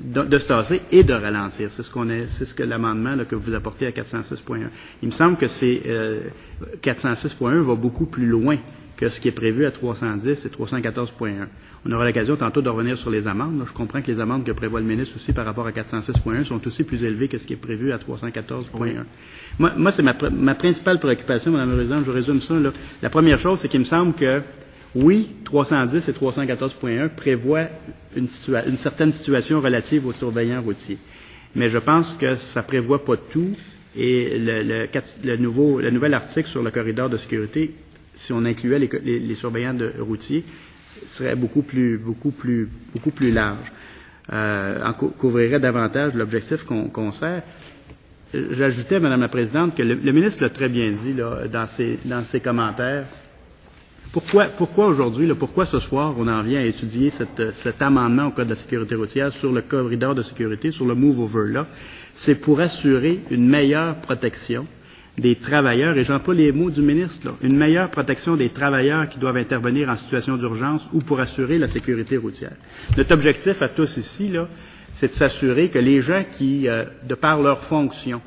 de se tasser et de ralentir. C'est ce que l'amendement là, que vous apportez à 406.1. Il me semble que 406.1 va beaucoup plus loin que ce qui est prévu à 310 et 314.1. On aura l'occasion tantôt de revenir sur les amendes. Là, je comprends que les amendes que prévoit le ministre aussi par rapport à 406.1 sont aussi plus élevées que ce qui est prévu à 314.1. Oui. Moi, c'est ma principale préoccupation, Mme la Présidente, je résume ça. Là. La première chose, c'est qu'il me semble que, oui, 310 et 314.1 prévoient une certaine situation relative aux surveillants routiers. Mais je pense que ça prévoit pas tout. Et le nouvel article sur le corridor de sécurité, si on incluait les surveillants routiers, serait beaucoup plus large. Couvrirait davantage l'objectif qu'on sert. J'ajoutais, Madame la Présidente, que le ministre l'a très bien dit là, dans ses commentaires. Pourquoi aujourd'hui, pourquoi ce soir, on en vient à étudier cet amendement au Code de la sécurité routière sur le corridor de sécurité, sur le move-over là? C'est pour assurer une meilleure protection des travailleurs, et j'emploie les mots du ministre, là, une meilleure protection des travailleurs qui doivent intervenir en situation d'urgence ou pour assurer la sécurité routière. Notre objectif à tous ici, là, c'est de s'assurer que les gens qui, de par leur fonction,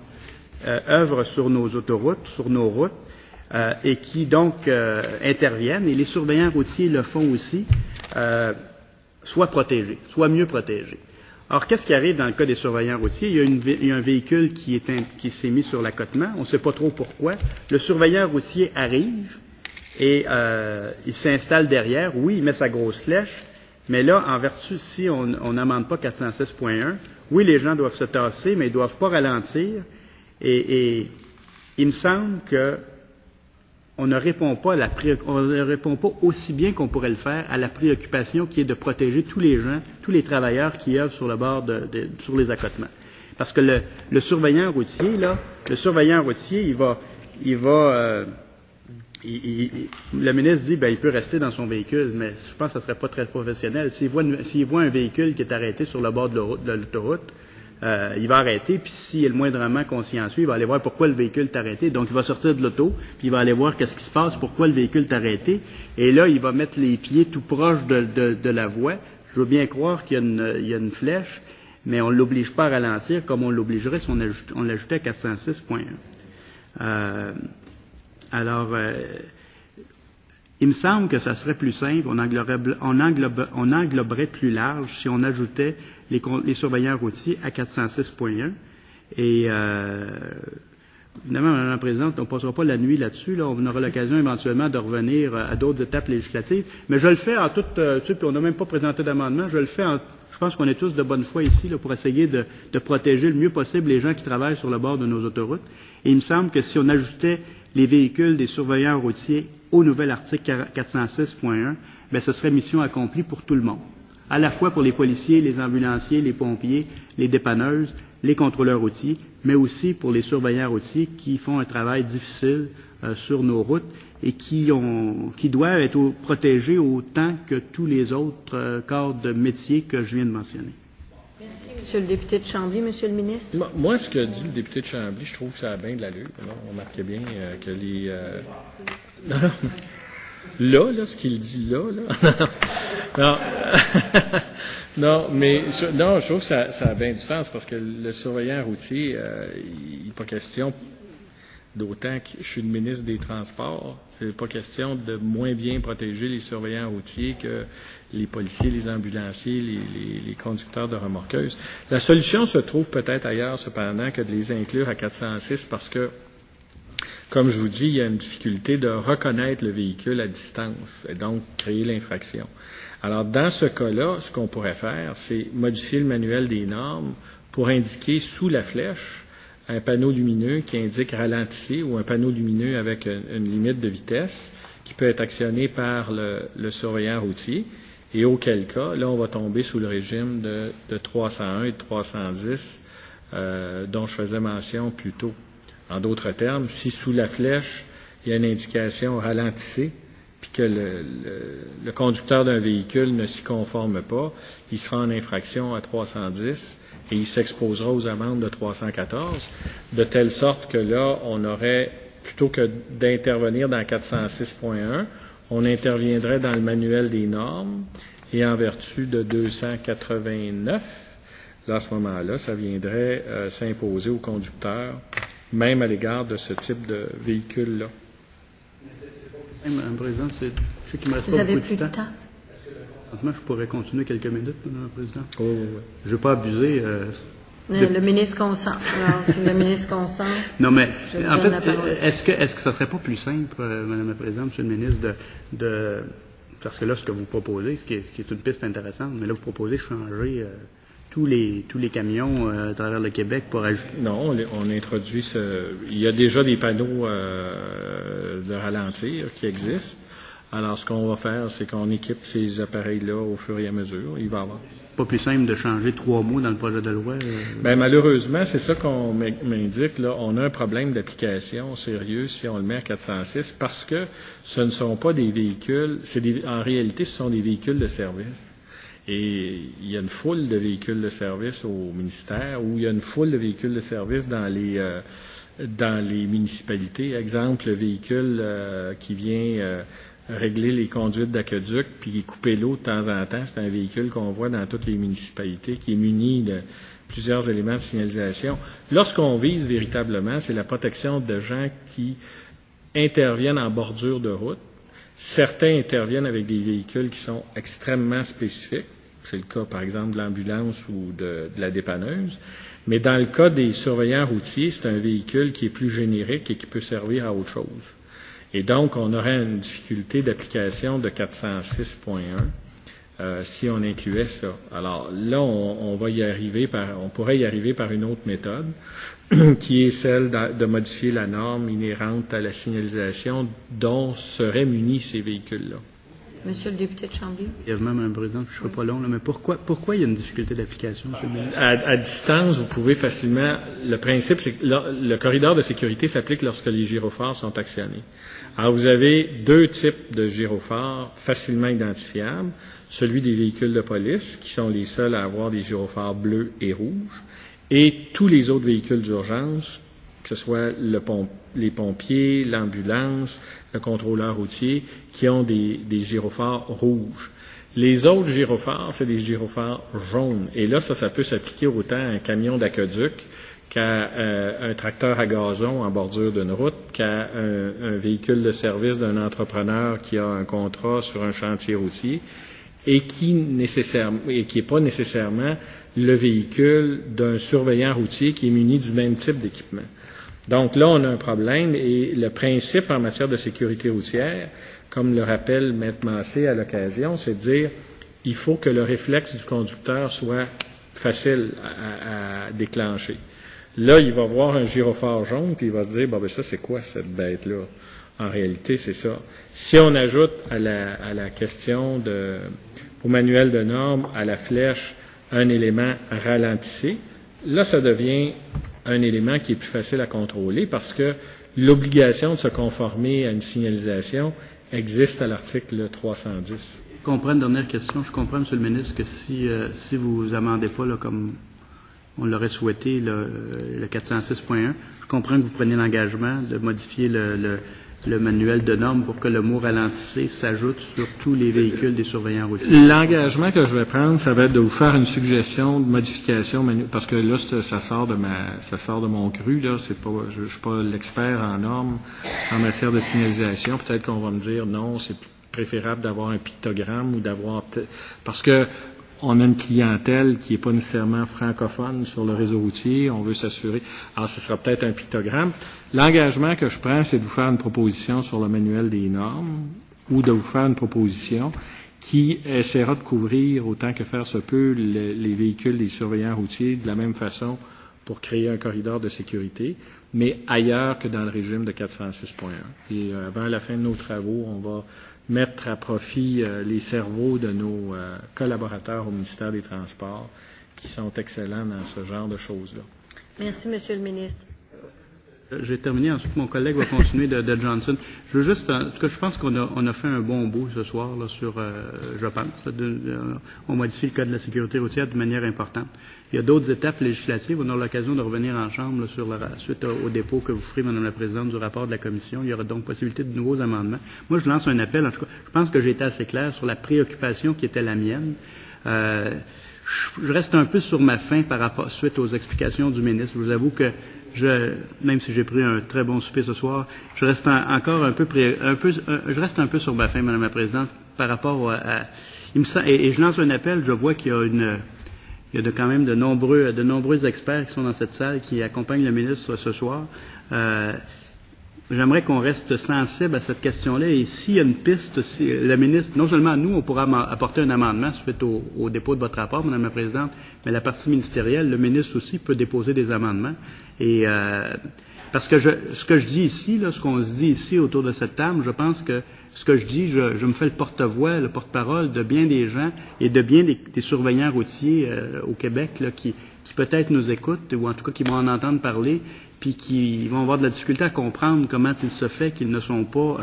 œuvrent sur nos autoroutes, sur nos routes, et qui donc interviennent, et les surveillants routiers le font aussi, soient protégés, soient mieux protégés. Or, qu'est-ce qui arrive dans le cas des surveillants routiers? Il y a un véhicule qui s'est mis sur l'accotement. On ne sait pas trop pourquoi. Le surveillant routier arrive et il s'installe derrière. Oui, il met sa grosse flèche. Mais là, en vertu, si on n'amende pas 406.1, oui, les gens doivent se tasser, mais ils ne doivent pas ralentir. Et il me semble que on ne répond pas aussi bien qu'on pourrait le faire à la préoccupation qui est de protéger tous les gens, tous les travailleurs qui œuvrent sur le bord sur les accotements. Parce que le surveillant routier, le ministre dit, il peut rester dans son véhicule, mais je pense que ça serait pas très professionnel. S'il voit un véhicule qui est arrêté sur le bord de l'autoroute, il va arrêter, puis s'il est le moindrement consciencieux, il va aller voir pourquoi le véhicule est arrêté. Donc, il va sortir de l'auto, puis il va aller voir qu'est-ce qui se passe, pourquoi le véhicule est arrêté. Et là, il va mettre les pieds tout proche de la voie. Je veux bien croire qu'il y a une flèche, mais on ne l'oblige pas à ralentir comme on l'obligerait si on l'ajoutait à 406.1. Il me semble que ça serait plus simple, on engloberait plus large si on ajoutait les surveillants routiers à 406.1. Et évidemment, Mme la Présidente, on ne passera pas la nuit là-dessus. Là, on aura l'occasion éventuellement de revenir à d'autres étapes législatives. Mais je le fais en toute... puis on n'a même pas présenté d'amendement. Je le fais je pense qu'on est tous de bonne foi ici là, pour essayer de protéger le mieux possible les gens qui travaillent sur le bord de nos autoroutes. Et il me semble que si on ajoutait les véhicules des surveillants routiers au nouvel article 406.1, ce serait mission accomplie pour tout le monde. À la fois pour les policiers, les ambulanciers, les pompiers, les dépanneuses, les contrôleurs routiers, mais aussi pour les surveillants routiers qui font un travail difficile sur nos routes et qui doivent être protégés autant que tous les autres corps de métier que je viens de mentionner. Monsieur le député de Chambly, Monsieur le ministre. Moi, ce que dit le député de Chambly, je trouve que ça a bien de l'allure. On remarquait bien que les... Là, ce qu'il dit là. Non, mais je trouve que ça a bien du sens parce que le surveillant routier, il n'est pas question, d'autant que je suis le ministre des Transports, il n'est pas question de moins bien protéger les surveillants routiers que les policiers, les ambulanciers, les conducteurs de remorqueuses. La solution se trouve peut-être ailleurs, cependant, que de les inclure à 406 parce que, comme je vous dis, il y a une difficulté de reconnaître le véhicule à distance et donc créer l'infraction. Alors, dans ce cas-là, ce qu'on pourrait faire, c'est modifier le manuel des normes pour indiquer sous la flèche un panneau lumineux qui indique ralentissez ou un panneau lumineux avec une limite de vitesse qui peut être actionné par le surveillant routier. Et auquel cas, là, on va tomber sous le régime de 301 et de 310 dont je faisais mention plus tôt. En d'autres termes, si sous la flèche, il y a une indication ralentissez, puis que le conducteur d'un véhicule ne s'y conforme pas, il sera en infraction à 310 et il s'exposera aux amendes de 314, de telle sorte que là, on aurait, plutôt que d'intervenir dans 406.1, on interviendrait dans le manuel des normes et en vertu de 289, là, à ce moment-là, ça viendrait s'imposer au conducteur, même à l'égard de ce type de véhicule-là. Madame la Présidente, je sais qu'il me reste Vous pas avez beaucoup plus de de temps. Moi, je pourrais continuer quelques minutes, Madame la Présidente. Oui. Je ne veux pas abuser. Le ministre consent. Alors, si le ministre consent, Non, mais je vous en donne fait, la parole. est-ce que ça ne serait pas plus simple, Madame la Présidente, Monsieur le ministre, parce que là, ce que vous proposez, ce qui est une piste intéressante, mais là, vous proposez de changer tous les camions à travers le Québec pour ajouter. Non, on introduit il y a déjà des panneaux de ralentir qui existent. Alors, ce qu'on va faire, c'est qu'on équipe ces appareils-là au fur et à mesure. Il va y avoir. Pas plus simple de changer 3 mots dans le projet de loi? Bien, malheureusement, c'est ça qu'on m'indique. Là, on a un problème d'application sérieux si on le met à 406 parce que ce ne sont pas des véhicules, en réalité, ce sont des véhicules de service. Et il y a une foule de véhicules de service au ministère ou il y a une foule de véhicules de service dans les municipalités. Exemple, le véhicule qui vient régler les conduites d'aqueduc puis couper l'eau de temps en temps. C'est un véhicule qu'on voit dans toutes les municipalités qui est muni de plusieurs éléments de signalisation. Lorsqu'on vise véritablement, c'est la protection de gens qui interviennent en bordure de route. Certains interviennent avec des véhicules qui sont extrêmement spécifiques. C'est le cas, par exemple, de l'ambulance ou de la dépanneuse. Mais dans le cas des surveillants routiers, c'est un véhicule qui est plus générique et qui peut servir à autre chose. Et donc, on aurait une difficulté d'application de 406.1 si on incluait ça. Alors là, on pourrait y arriver par une autre méthode, qui est celle de modifier la norme inhérente à la signalisation dont seraient munis ces véhicules-là. Monsieur le député de Chambly. Brièvement, Mme la Présidente, je ne serai pas long, là, mais pourquoi il y a une difficulté d'application, M. le ministre? À distance, vous pouvez facilement... Le principe, c'est que le corridor de sécurité s'applique lorsque les gyrophares sont actionnés. Alors, vous avez 2 types de gyrophares facilement identifiables. Celui des véhicules de police, qui sont les seuls à avoir des gyrophares bleus et rouges, et tous les autres véhicules d'urgence, que ce soit les pompiers, l'ambulance, le contrôleur routier, qui ont des gyrophares rouges. Les autres gyrophares, c'est des gyrophares jaunes. Et là, ça peut s'appliquer autant à un camion d'aqueduc qu'à un tracteur à gazon en bordure d'une route, qu'à un véhicule de service d'un entrepreneur qui a un contrat sur un chantier routier et qui n'est pas nécessairement le véhicule d'un surveillant routier qui est muni du même type d'équipement. Donc là, on a un problème et le principe en matière de sécurité routière, comme le rappelle Maître Massé à l'occasion, c'est de dire il faut que le réflexe du conducteur soit facile à déclencher. Là, il va voir un gyrophare jaune puis il va se dire ben ça, c'est quoi cette bête-là? En réalité, c'est ça. Si on ajoute à la question au manuel de normes, à la flèche, un élément ralentissé, là, ça devient un élément qui est plus facile à contrôler parce que l'obligation de se conformer à une signalisation existe à l'article 310. Je comprends, une dernière question. Je comprends, M. le ministre, que si vous amendez pas, là, comme on l'aurait souhaité, le 406.1, je comprends que vous preniez l'engagement de modifier le manuel de normes pour que le mot ralentissez s'ajoute sur tous les véhicules des surveillants routiers. L'engagement que je vais prendre, ça va être de vous faire une suggestion de modification, parce que là, ça sort de mon cru, là. C'est pas, je suis pas l'expert en normes en matière de signalisation. Peut-être qu'on va me dire non, c'est préférable d'avoir un pictogramme ou d'avoir, parce que on a une clientèle qui n'est pas nécessairement francophone sur le réseau routier. On veut s'assurer. Alors, ce sera peut-être un pictogramme. L'engagement que je prends, c'est de vous faire une proposition sur le manuel des normes ou de vous faire une proposition qui essaiera de couvrir, autant que faire se peut, les véhicules des surveillants routiers de la même façon pour créer un corridor de sécurité, mais ailleurs que dans le régime de 406.1. Et avant la fin de nos travaux, on va mettre à profit les cerveaux de nos collaborateurs au ministère des Transports qui sont excellents dans ce genre de choses-là. Merci, Monsieur le ministre. J'ai terminé. Ensuite, mon collègue va continuer de Johnson. Je veux juste, en tout cas, je pense qu'on a fait un bon bout ce soir là, sur, je pense, on modifie le code de la sécurité routière de manière importante. Il y a d'autres étapes législatives. On aura l'occasion de revenir en Chambre là, sur suite au dépôt que vous ferez, Madame la Présidente, du rapport de la Commission. Il y aura donc possibilité de nouveaux amendements. Moi, je lance un appel. En tout cas, je pense que j'ai été assez clair sur la préoccupation qui était la mienne. Je reste un peu sur ma faim par rapport, suite aux explications du ministre. Je vous avoue que même si j'ai pris un très bon souper ce soir, je reste encore je reste un peu sur ma faim, Madame la Présidente, par rapport et je lance un appel. Je vois qu'il y a quand même de nombreux experts qui sont dans cette salle qui accompagnent le ministre ce soir. J'aimerais qu'on reste sensible à cette question-là. Et s'il y a une piste, si le ministre, non seulement nous, on pourra apporter un amendement suite au dépôt de votre rapport, Madame la Présidente, mais la partie ministérielle, le ministre aussi peut déposer des amendements. Et parce que ce que je dis ici, là, ce qu'on se dit ici autour de cette table, je pense que ce que je dis, je me fais le porte-voix, le porte-parole de bien des gens et de bien des surveillants routiers au Québec là, qui peut-être nous écoutent ou en tout cas qui vont en entendre parler, puis qui vont avoir de la difficulté à comprendre comment il se fait qu'ils ne sont pas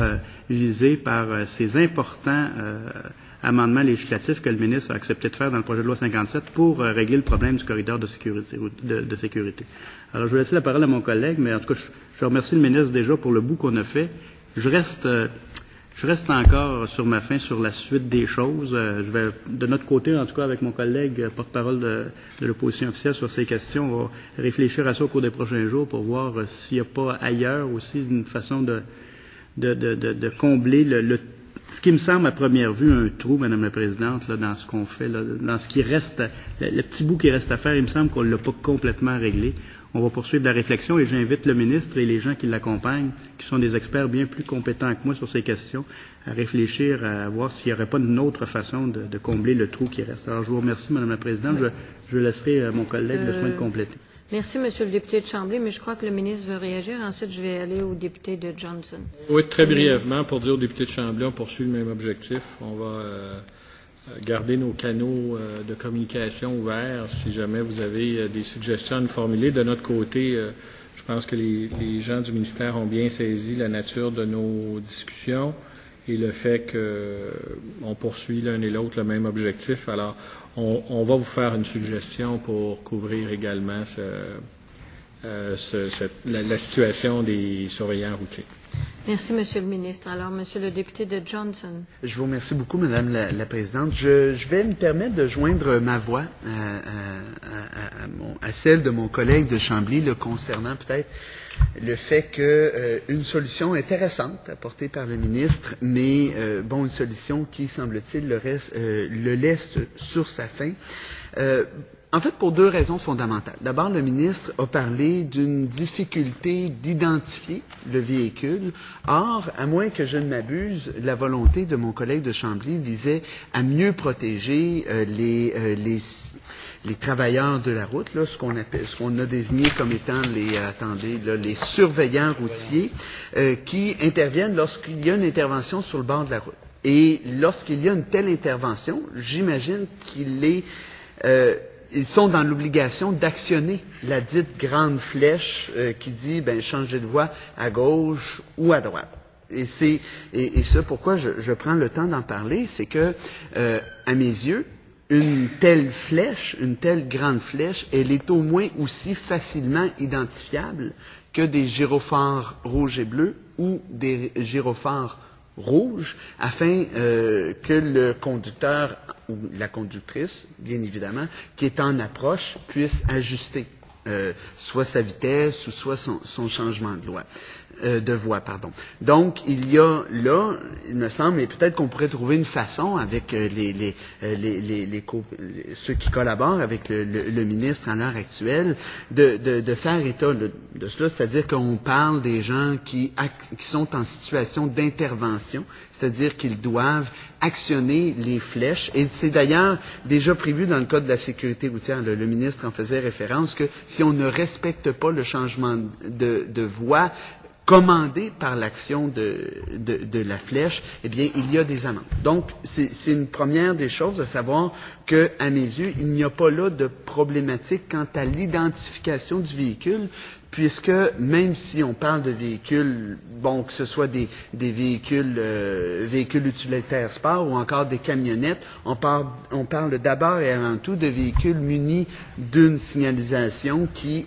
visés par ces importants amendements législatifs que le ministre a accepté de faire dans le projet de loi 57 pour régler le problème du corridor de sécurité. Alors, je vais laisser la parole à mon collègue, mais en tout cas, je remercie le ministre déjà pour le bout qu'on a fait. Je reste encore sur ma faim sur la suite des choses. Je vais, de notre côté, en tout cas avec mon collègue porte-parole de l'opposition officielle sur ces questions, on va réfléchir à ça au cours des prochains jours pour voir s'il n'y a pas ailleurs aussi une façon de combler ce qui me semble à première vue un trou, Madame la Présidente, là, dans ce qu'on fait, là, dans ce qui reste, le petit bout qui reste à faire, il me semble qu'on ne l'a pas complètement réglé. On va poursuivre la réflexion et j'invite le ministre et les gens qui l'accompagnent, qui sont des experts bien plus compétents que moi sur ces questions, à réfléchir, à voir s'il n'y aurait pas une autre façon de combler le trou qui reste. Alors, je vous remercie, Madame la Présidente. Je laisserai mon collègue le soin de compléter. Merci, Monsieur le député de Chambly, mais je crois que le ministre veut réagir. Ensuite, je vais aller au député de Johnson. Oui, très brièvement, pour dire au député de Chambly, on poursuit le même objectif. On va garder nos canaux de communication ouverts si jamais vous avez des suggestions à nous formuler. De notre côté, je pense que les gens du ministère ont bien saisi la nature de nos discussions et le fait qu'on poursuit l'un et l'autre le même objectif. Alors, on va vous faire une suggestion pour couvrir également la situation des surveillants routiers. Merci, Monsieur le ministre. Alors, Monsieur le député de Johnson. Je vous remercie beaucoup, Madame la Présidente. Je vais me permettre de joindre ma voix à celle de mon collègue de Chambly, là, concernant peut-être le fait que une solution intéressante apportée par le ministre, mais une solution qui, semble-t-il, le laisse sur sa faim. En fait, pour deux raisons fondamentales. D'abord, le ministre a parlé d'une difficulté d'identifier le véhicule. Or, à moins que je ne m'abuse, la volonté de mon collègue de Chambly visait à mieux protéger les travailleurs de la route, là, ce qu'on a désigné comme étant les surveillants routiers qui interviennent lorsqu'il y a une intervention sur le bord de la route. Et lorsqu'il y a une telle intervention, j'imagine qu'il est ils sont dans l'obligation d'actionner la dite grande flèche qui dit changer de voie à gauche ou à droite. Et ça, pourquoi je prends le temps d'en parler, c'est que, à mes yeux, une telle grande flèche, elle est au moins aussi facilement identifiable que des gyrophares rouges et bleus ou des gyrophares rouges, afin que le conducteur ou la conductrice, bien évidemment, qui est en approche, puisse ajuster soit sa vitesse ou soit son changement de voie. Donc, il y a là, il me semble, et peut-être qu'on pourrait trouver une façon avec ceux qui collaborent avec le ministre à l'heure actuelle de faire état de cela, c'est-à-dire qu'on parle des gens qui sont en situation d'intervention, c'est-à-dire qu'ils doivent actionner les flèches. Et c'est d'ailleurs déjà prévu dans le Code de la sécurité routière. Le ministre en faisait référence que si on ne respecte pas le changement de voie commandé par l'action de la flèche, eh bien, il y a des amendes. Donc, c'est une première des choses, à savoir que, à mes yeux, il n'y a pas là de problématique quant à l'identification du véhicule, puisque même si on parle de véhicules, que ce soit des véhicules utilitaires sport ou encore des camionnettes, on parle d'abord et avant tout de véhicules munis d'une signalisation qui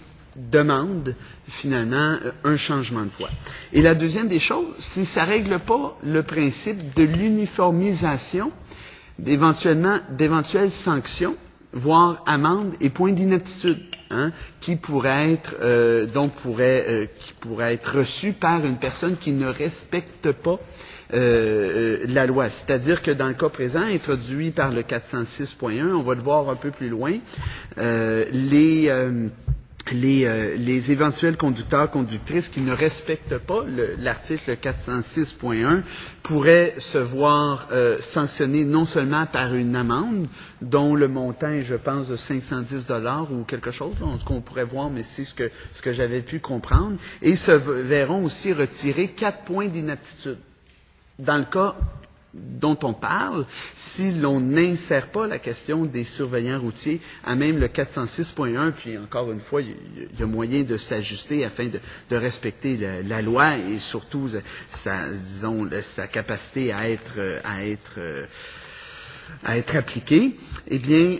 demande finalement un changement de voie. Et la deuxième des choses, c'est que ça règle pas le principe de l'uniformisation d'éventuelles sanctions, voire amendes et points d'inaptitude, qui pourraient être reçus par une personne qui ne respecte pas la loi. C'est-à-dire que dans le cas présent, introduit par le 406.1, on va le voir un peu plus loin, les éventuels conducteurs, conductrices qui ne respectent pas l'article 406.1 pourraient se voir sanctionnés non seulement par une amende, dont le montant est, je pense, de 510 $ ou quelque chose, ce qu'on pourrait voir, mais c'est ce que j'avais pu comprendre, et se verront aussi retirer 4 points d'inaptitude. Dans le cas dont on parle, si l'on n'insère pas la question des surveillants routiers à même le 406.1, puis encore une fois, il y a moyen de s'ajuster afin de respecter la loi et surtout sa capacité à être appliquée, eh bien,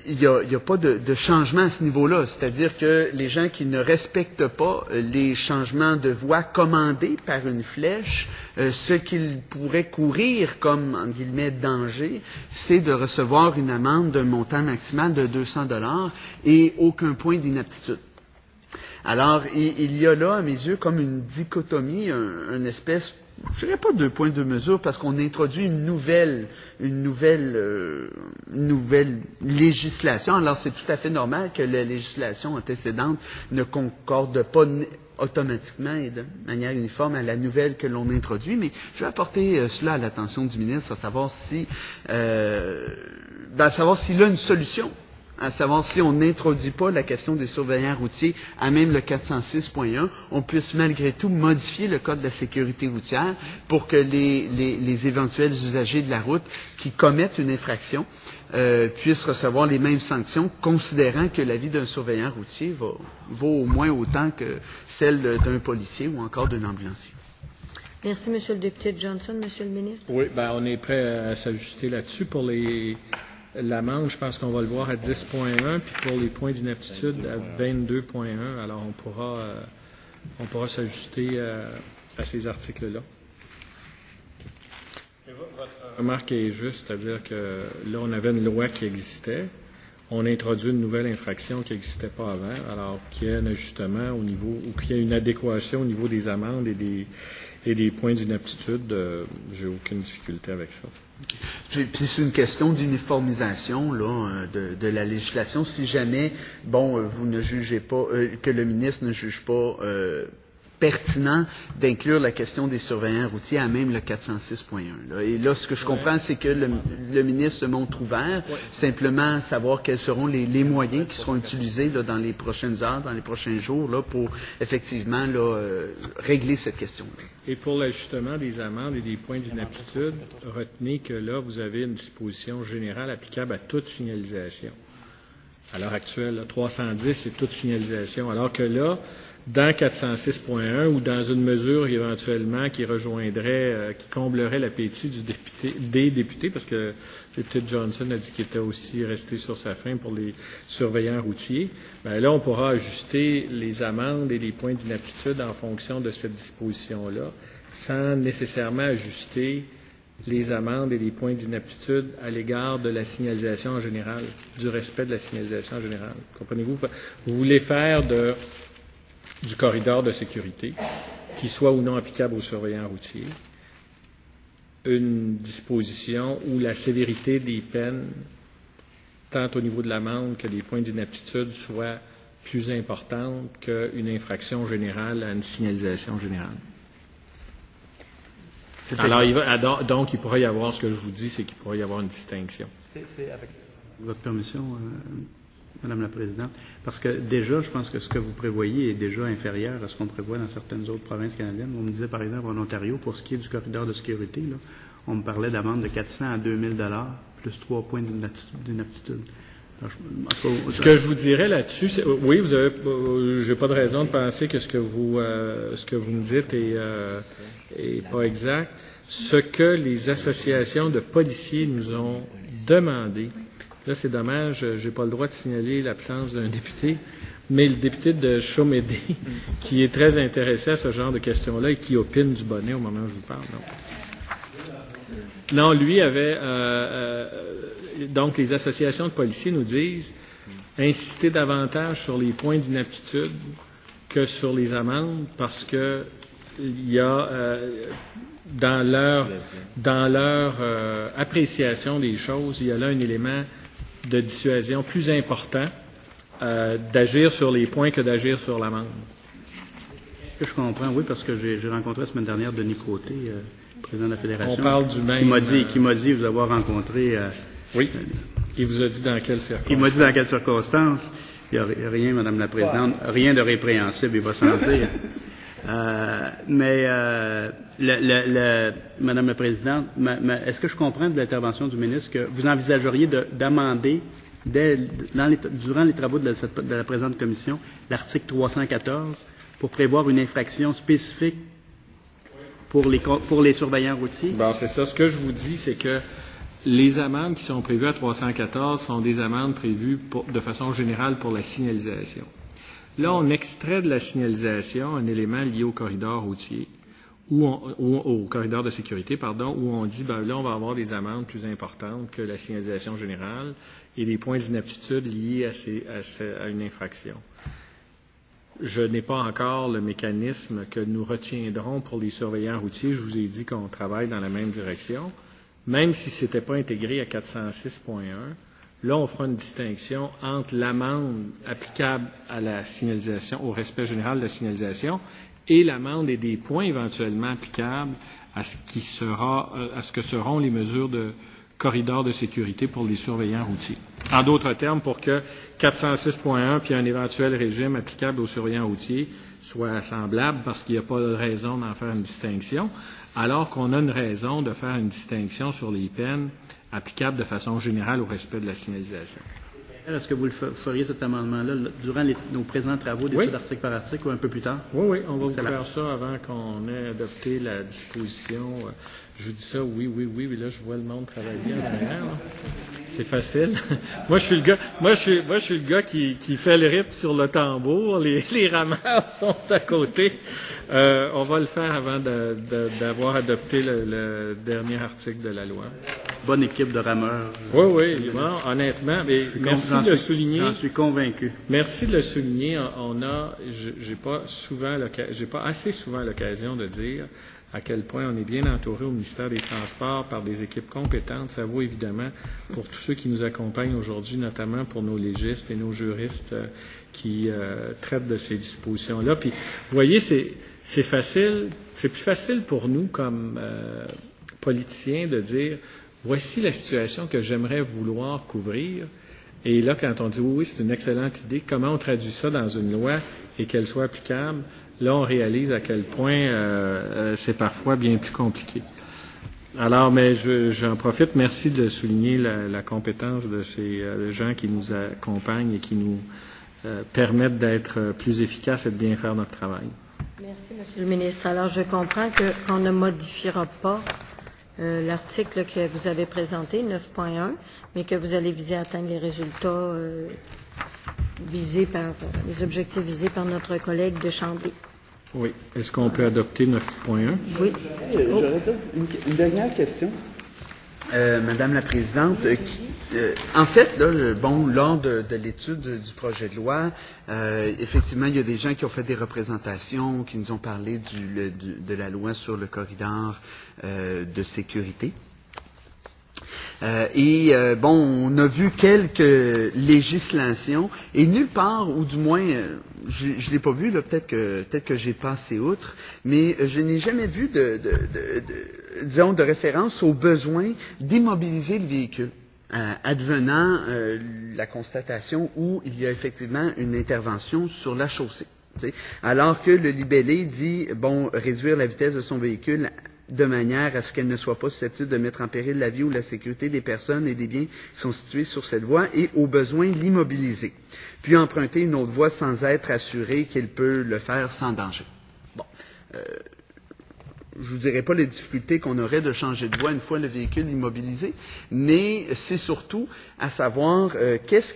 il y a pas de changement à ce niveau-là. C'est-à-dire que les gens qui ne respectent pas les changements de voie commandés par une flèche, ce qu'ils pourraient courir comme, en guillemets, danger, c'est de recevoir une amende d'un montant maximal de 200 $ et aucun point d'inaptitude. Alors, il y a là, à mes yeux, comme une dichotomie, une espèce, je dirais pas 2 points de mesure, parce qu'on introduit une nouvelle législation. Alors, c'est tout à fait normal que la législation antécédente ne concorde pas automatiquement et de manière uniforme à la nouvelle que l'on introduit, mais je vais apporter cela à l'attention du ministre, à savoir s'il a une solution, à savoir si on n'introduit pas la question des surveillants routiers à même le 406.1, on puisse malgré tout modifier le Code de la sécurité routière pour que les éventuels usagers de la route qui commettent une infraction puissent recevoir les mêmes sanctions, considérant que la vie d'un surveillant routier vaut au moins autant que celle d'un policier ou encore d'un ambulancier. Merci, M. le député Johnson. M. le ministre? Oui, on est prêt à s'ajuster là-dessus. Pour l'amende, je pense qu'on va le voir à 10.1, puis pour les points d'inaptitude à 22.1. Alors, on pourra s'ajuster à ces articles-là. Votre remarque est juste, c'est-à-dire que là, on avait une loi qui existait. On a introduit une nouvelle infraction qui n'existait pas avant, alors qu'il y a un ajustement au niveau, ou qu'il y a une adéquation au niveau des amendes et des points d'inaptitude. J'ai aucune difficulté avec ça. Puis c'est une question d'uniformisation de la législation. Si jamais, vous ne jugez pas, que le ministre ne juge pas pertinent d'inclure la question des surveillants routiers à même le 406.1. Et là, ce que je comprends, c'est que le ministre se montre ouvert, simplement savoir quels seront les moyens qui seront utilisés dans les prochaines heures, dans les prochains jours, pour effectivement régler cette question-là. Et pour l'ajustement des amendes et des points d'inaptitude, retenez que là, vous avez une disposition générale applicable à toute signalisation. À l'heure actuelle, là, 310, c'est toute signalisation. Alors que là, dans 406.1 ou dans une mesure éventuellement qui rejoindrait, qui comblerait l'appétit des députés, parce que le député Johnson a dit qu'il était aussi resté sur sa faim pour les surveillants routiers, bien là, on pourra ajuster les amendes et les points d'inaptitude en fonction de cette disposition-là, sans nécessairement ajuster les amendes et les points d'inaptitude à l'égard de la signalisation en général, du respect de la signalisation en général. Comprenez-vous? Vous voulez faire du corridor de sécurité, qui soit ou non applicable aux surveillants routiers, une disposition où la sévérité des peines, tant au niveau de l'amende que des points d'inaptitude, soit plus importante qu'une infraction générale à une signalisation générale. Alors, donc, il pourrait y avoir, ce que je vous dis, c'est qu'il pourrait y avoir une distinction. C'est avec votre permission, Madame la Présidente, parce que déjà, je pense que ce que vous prévoyez est déjà inférieur à ce qu'on prévoit dans certaines autres provinces canadiennes. On me disait, par exemple, en Ontario, pour ce qui est du corridor de sécurité, là, on me parlait d'amende de 400 à 2000 $ plus 3 points d'inaptitude. Ce que je vous dirais là-dessus, c'est, oui, vous avez, j'ai pas de raison de penser que ce que vous me dites est pas exact. Ce que les associations de policiers nous ont demandé, là c'est dommage, j'ai pas le droit de signaler l'absence d'un député, mais le député de Chaumédé, qui est très intéressé à ce genre de questions-là et qui opine du bonnet au moment où je vous parle. Non, lui avait... donc, les associations de policiers nous disent insister davantage sur les points d'inaptitude que sur les amendes parce que il y a dans leur appréciation des choses, il y a là un élément de dissuasion plus important d'agir sur les points que d'agir sur l'amende. Je comprends, oui, parce que j'ai rencontré la semaine dernière Denis Côté, président de la Fédération. On parle du même... Qui m'a dit vous avoir rencontré... oui. Il vous a dit dans quelles circonstances? Il m'a dit dans quelles circonstances. Il n'y a rien, Madame la Présidente, rien de répréhensible, il va s'en dire. Madame la Présidente, est-ce que je comprends de l'intervention du ministre que vous envisageriez d'amender, durant les travaux de la présente commission, l'article 314 pour prévoir une infraction spécifique pour les surveillants routiers? Bon, c'est ça. Ce que je vous dis, c'est que les amendes qui sont prévues à 314 sont des amendes prévues de façon générale pour la signalisation. Là, on extrait de la signalisation un élément lié au corridor routier, ou au corridor de sécurité, pardon, où on dit, ben là, on va avoir des amendes plus importantes que la signalisation générale et des points d'inaptitude liés à une infraction. Je n'ai pas encore le mécanisme que nous retiendrons pour les surveillants routiers. Je vous ai dit qu'on travaille dans la même direction. Même si ce n'était pas intégré à 406.1, là, on fera une distinction entre l'amende applicable à la signalisation, au respect général de la signalisation, et l'amende et des points éventuellement applicables à ce que seront les mesures de corridor de sécurité pour les surveillants routiers. En d'autres termes, pour que 406.1 puis un éventuel régime applicable aux surveillants routiers soit semblable, parce qu'il n'y a pas de raison d'en faire une distinction, alors qu'on a une raison de faire une distinction sur les peines applicables de façon générale au respect de la signalisation. Est-ce que vous feriez cet amendement-là durant nos présents travaux d'études article par article ou un peu plus tard? Oui, on va vous faire ça avant qu'on ait adopté la disposition. Je vous dis ça, oui, mais là, je vois le monde travailler en arrière. C'est facile. Moi, je suis le gars qui fait le rythme sur le tambour. Les rameurs sont à côté. On va le faire avant d'avoir adopté le dernier article de la loi. Bonne équipe de rameurs. Oui, bon, honnêtement. Mais merci de le souligner. J'en suis convaincu. Merci de le souligner. J'ai pas assez souvent l'occasion de dire à quel point on est bien entouré au ministère des Transports par des équipes compétentes. Ça vaut évidemment pour tous ceux qui nous accompagnent aujourd'hui, notamment pour nos légistes et nos juristes qui traitent de ces dispositions-là. Puis, vous voyez, c'est facile, c'est plus facile pour nous comme politiciens de dire voici la situation que j'aimerais vouloir couvrir. Et là, quand on dit oui, c'est une excellente idée, comment on traduit ça dans une loi et qu'elle soit applicable? Là, on réalise à quel point c'est parfois bien plus compliqué. Alors, mais j'en profite. Merci de souligner la compétence de ces gens qui nous accompagnent et qui nous permettent d'être plus efficaces et de bien faire notre travail. Merci, Monsieur le ministre. Alors, je comprends qu'on ne modifiera pas l'article que vous avez présenté, 9.1, mais que vous allez viser à atteindre les résultats les objectifs visés par notre collègue de Chambly. Oui. Est-ce qu'on peut adopter 9.1? Oui. J'aurais une dernière question. Madame la Présidente, en fait, là, lors de l'étude du projet de loi, effectivement, il y a des gens qui ont fait des représentations, qui nous ont parlé de la loi sur le corridor de sécurité. On a vu quelques législations et nulle part, ou du moins, je l'ai pas vu, là, peut-être que j'ai passé outre, mais je n'ai jamais vu de référence au besoin d'immobiliser le véhicule, advenant la constatation où il y a effectivement une intervention sur la chaussée. Alors que le libellé dit, réduire la vitesse de son véhicule de manière à ce qu'elle ne soit pas susceptible de mettre en péril la vie ou la sécurité des personnes et des biens qui sont situés sur cette voie et au besoin l'immobiliser, puis emprunter une autre voie sans être assuré qu'il peut le faire sans danger. Je vous dirai pas les difficultés qu'on aurait de changer de voie une fois le véhicule immobilisé, mais c'est surtout à savoir quelle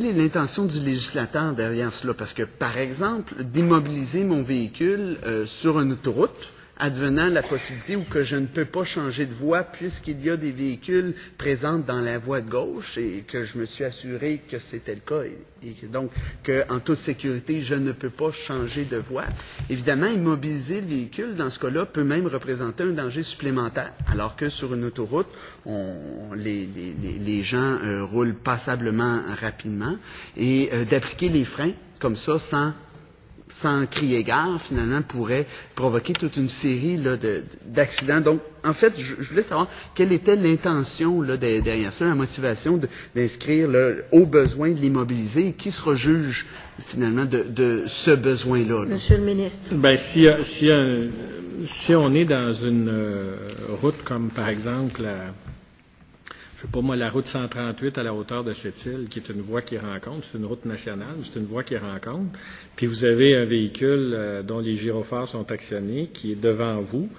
est l'intention du législateur derrière cela? Parce que, par exemple, d'immobiliser mon véhicule sur une autoroute, advenant la possibilité où que je ne peux pas changer de voie puisqu'il y a des véhicules présents dans la voie de gauche et que je me suis assuré que c'était le cas et donc qu'en toute sécurité, je ne peux pas changer de voie. Évidemment, immobiliser le véhicule, dans ce cas-là, peut même représenter un danger supplémentaire, alors que sur une autoroute, les gens roulent passablement rapidement et d'appliquer les freins comme ça sans crier gare, finalement, pourrait provoquer toute une série d'accidents. Donc, en fait, je voulais savoir quelle était l'intention derrière ça, la motivation d'inscrire au besoin de l'immobiliser et qui sera juge, finalement, de ce besoin-là. Monsieur le ministre. Si on est dans une route comme, par exemple, la route 138 à la hauteur de Sept-Îles, qui est une voie qui rencontre, c'est une route nationale, mais c'est une voie qui rencontre, puis vous avez un véhicule dont les gyrophares sont actionnés, qui est devant vous,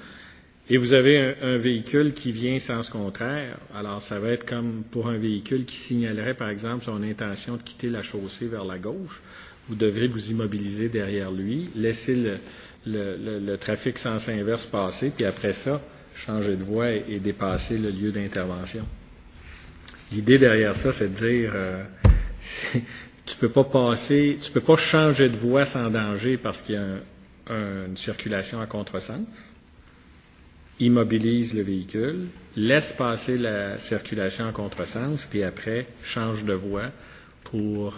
et vous avez un véhicule qui vient sens contraire. Alors, ça va être comme pour un véhicule qui signalerait, par exemple, son intention de quitter la chaussée vers la gauche. Vous devrez vous immobiliser derrière lui, laisser le trafic sens inverse passer, puis après ça, changer de voie et dépasser le lieu d'intervention. L'idée derrière ça, c'est de dire, tu peux pas changer de voie sans danger parce qu'il y a une circulation à contresens. Immobilise le véhicule, laisse passer la circulation à contresens, puis après, change de voie pour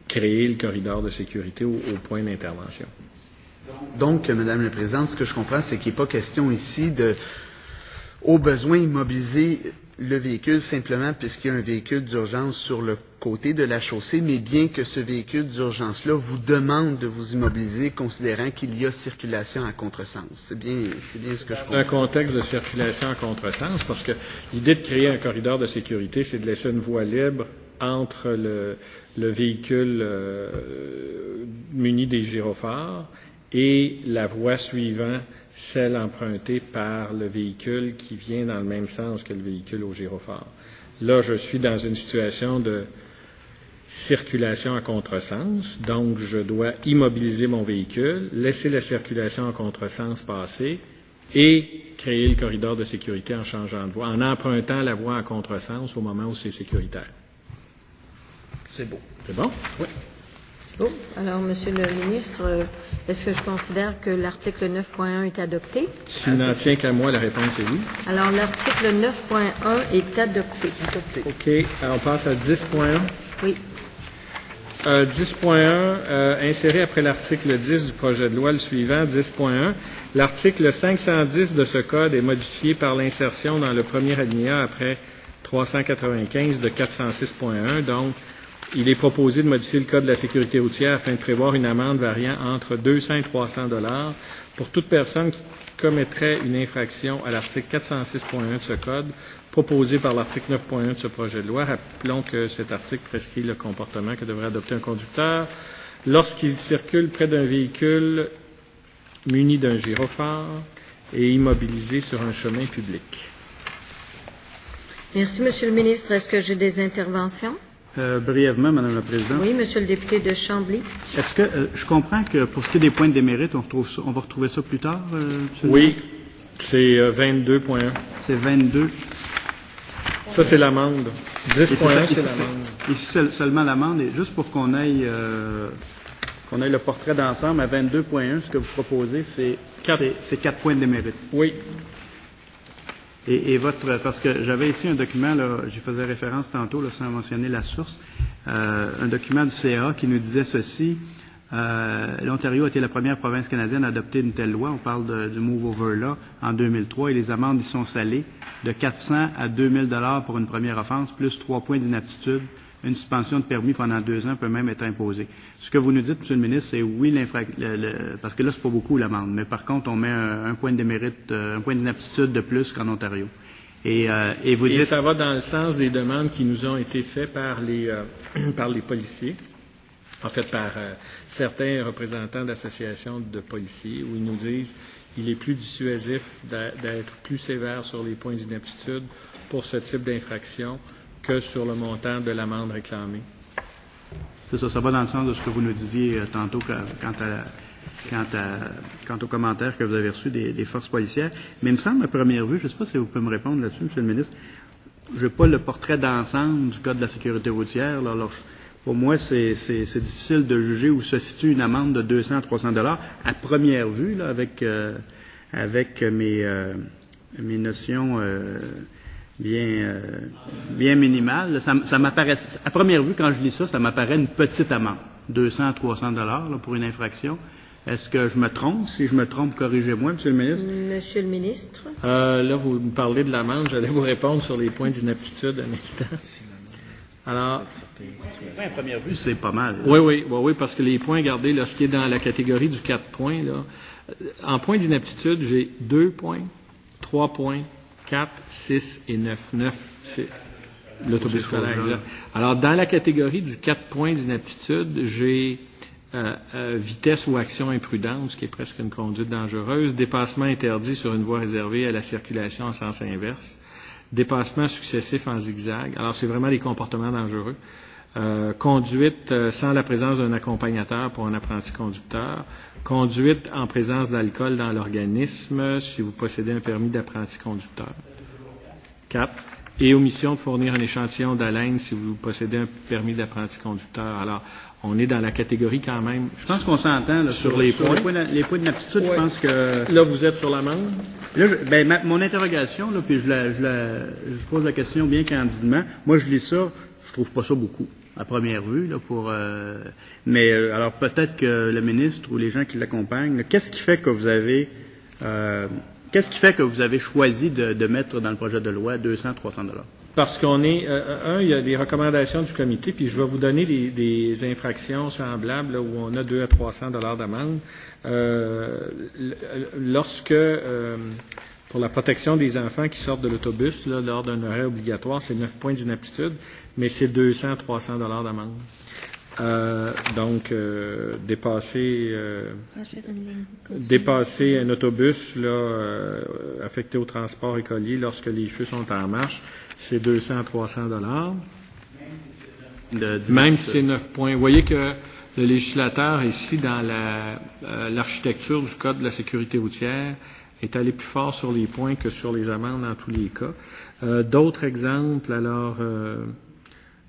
créer le corridor de sécurité au point d'intervention. Donc, Madame la Présidente, ce que je comprends, c'est qu'il n'est pas question ici au besoin immobiliser le véhicule simplement puisqu'il y a un véhicule d'urgence sur le côté de la chaussée, mais bien que ce véhicule d'urgence-là vous demande de vous immobiliser considérant qu'il y a circulation à contresens. C'est bien ce que je comprends. Un contexte de circulation à contresens, parce que l'idée de créer un corridor de sécurité, c'est de laisser une voie libre entre le véhicule muni des gyrophares et la voie suivante, celle empruntée par le véhicule qui vient dans le même sens que le véhicule au gyrophare. Là, je suis dans une situation de circulation à contresens, donc je dois immobiliser mon véhicule, laisser la circulation à contresens passer et créer le corridor de sécurité en changeant de voie, en empruntant la voie à contresens au moment où c'est sécuritaire. C'est beau. C'est bon? Oui. Bon, alors, Monsieur le ministre, est-ce que je considère que l'article 9.1 est adopté? S'il n'en tient qu'à moi, la réponse est oui. Alors, l'article 9.1 est adopté. OK. Alors, on passe à 10.1. Oui. 10.1, inséré après l'article 10 du projet de loi, le suivant, 10.1. L'article 510 de ce code est modifié par l'insertion dans le premier alinéa après 395 de 406.1. Donc, il est proposé de modifier le Code de la sécurité routière afin de prévoir une amende variant entre 200 et 300 $ pour toute personne qui commettrait une infraction à l'article 406.1 de ce Code, proposé par l'article 9.1 de ce projet de loi. Rappelons que cet article prescrit le comportement que devrait adopter un conducteur lorsqu'il circule près d'un véhicule muni d'un gyrophare et immobilisé sur un chemin public. Merci, Monsieur le ministre. Est-ce que j'ai des interventions? Brièvement, Madame la Présidente. Oui, Monsieur le député de Chambly. Est-ce que je comprends que pour ce qui est des points de démérite, on va retrouver ça plus tard, Monsieur le Oui, ministre? c'est 22.1. C'est 22. Ça, c'est l'amende. 10.1, c'est l'amende. Ici, seulement l'amende. Et juste pour qu'on aille le portrait d'ensemble, à 22.1, ce que vous proposez, c'est 4 points de démérite. Oui. Et parce que j'avais ici un document, là, j'y faisais référence tantôt, là, sans mentionner la source, un document du CA qui nous disait ceci. L'Ontario a été la première province canadienne à adopter une telle loi. On parle du Move Over Law en 2003 et les amendes y sont salées de 400 à 2000 $ pour une première offense, plus 3 points d'inaptitude. Une suspension de permis pendant 2 ans peut même être imposée. Ce que vous nous dites, Monsieur le ministre, c'est oui, parce que là, c'est pas beaucoup l'amende, mais par contre, on met un point de démérite, un point d'inaptitude de plus qu'en Ontario. Et vous dites... Et ça va dans le sens des demandes qui nous ont été faites par les policiers, en fait par certains représentants d'associations de policiers, où ils nous disent qu'il est plus dissuasif d'être plus sévère sur les points d'inaptitude pour ce type d'infraction que sur le montant de l'amende réclamée. C'est ça, ça va dans le sens de ce que vous nous disiez tantôt quant aux commentaires que vous avez reçus des forces policières. Mais il me semble, à première vue, je ne sais pas si vous pouvez me répondre là-dessus, Monsieur le ministre, je n'ai pas le portrait d'ensemble du Code de la sécurité routière. Là, alors, pour moi, c'est difficile de juger où se situe une amende de 200 à 300 $ à première vue, là, avec mes notions bien minimales. Ça m'apparaît, à première vue, quand je lis ça m'apparaît une petite amende, 200 à 300 $ là, pour une infraction. Est-ce que je me trompe? Si je me trompe, corrigez-moi, Monsieur le ministre. Monsieur le ministre. Là, vous me parlez de l'amende. J'allais vous répondre sur les points d'inaptitude un instant. Alors, à première vue, c'est pas mal. Oui, parce que les points, regardez, là, ce qui est dans la catégorie du 4 points, là, en points d'inaptitude, j'ai 2 points, 3 points, 4, 6 et 9. 9, c'est l'autobus scolaire, exact. Alors, dans la catégorie du 4 points d'inaptitude, j'ai vitesse ou action imprudente, ce qui est presque une conduite dangereuse, dépassement interdit sur une voie réservée à la circulation en sens inverse, dépassement successif en zigzag. Alors, c'est vraiment des comportements dangereux. Conduite sans la présence d'un accompagnateur pour un apprenti conducteur. Conduite en présence d'alcool dans l'organisme si vous possédez un permis d'apprenti conducteur. 4. Et omission de fournir un échantillon d'haleine si vous possédez un permis d'apprenti conducteur. Alors, on est dans la catégorie quand même. Je pense qu'on s'entend là, sur les points. Les points d'inaptitude, je pense que... Là, vous êtes sur l'amende? Là, mon interrogation, là, puis je pose la question bien candidement. Moi, je lis ça, je trouve pas ça beaucoup, à première vue, là, mais alors peut-être que le ministre ou les gens qui l'accompagnent, qu'est-ce qui fait que vous avez choisi de mettre dans le projet de loi 200, 300 $? Parce qu'on est, il y a des recommandations du comité, puis je vais vous donner des infractions semblables là, où on a 200 à 300 $ d'amende. Lorsque, pour la protection des enfants qui sortent de l'autobus là, lors d'un arrêt obligatoire, c'est 9 points d'inaptitude, mais c'est 200 à 300 $ d'amende. Donc, dépasser un autobus là, affecté au transport écolier lorsque les feux sont en marche, c'est 200 à 300 $. Même si c'est 9 points. Vous voyez que le législateur, ici, dans l'architecture du Code de la sécurité routière, est allé plus fort sur les points que sur les amendes dans tous les cas. D'autres exemples, alors...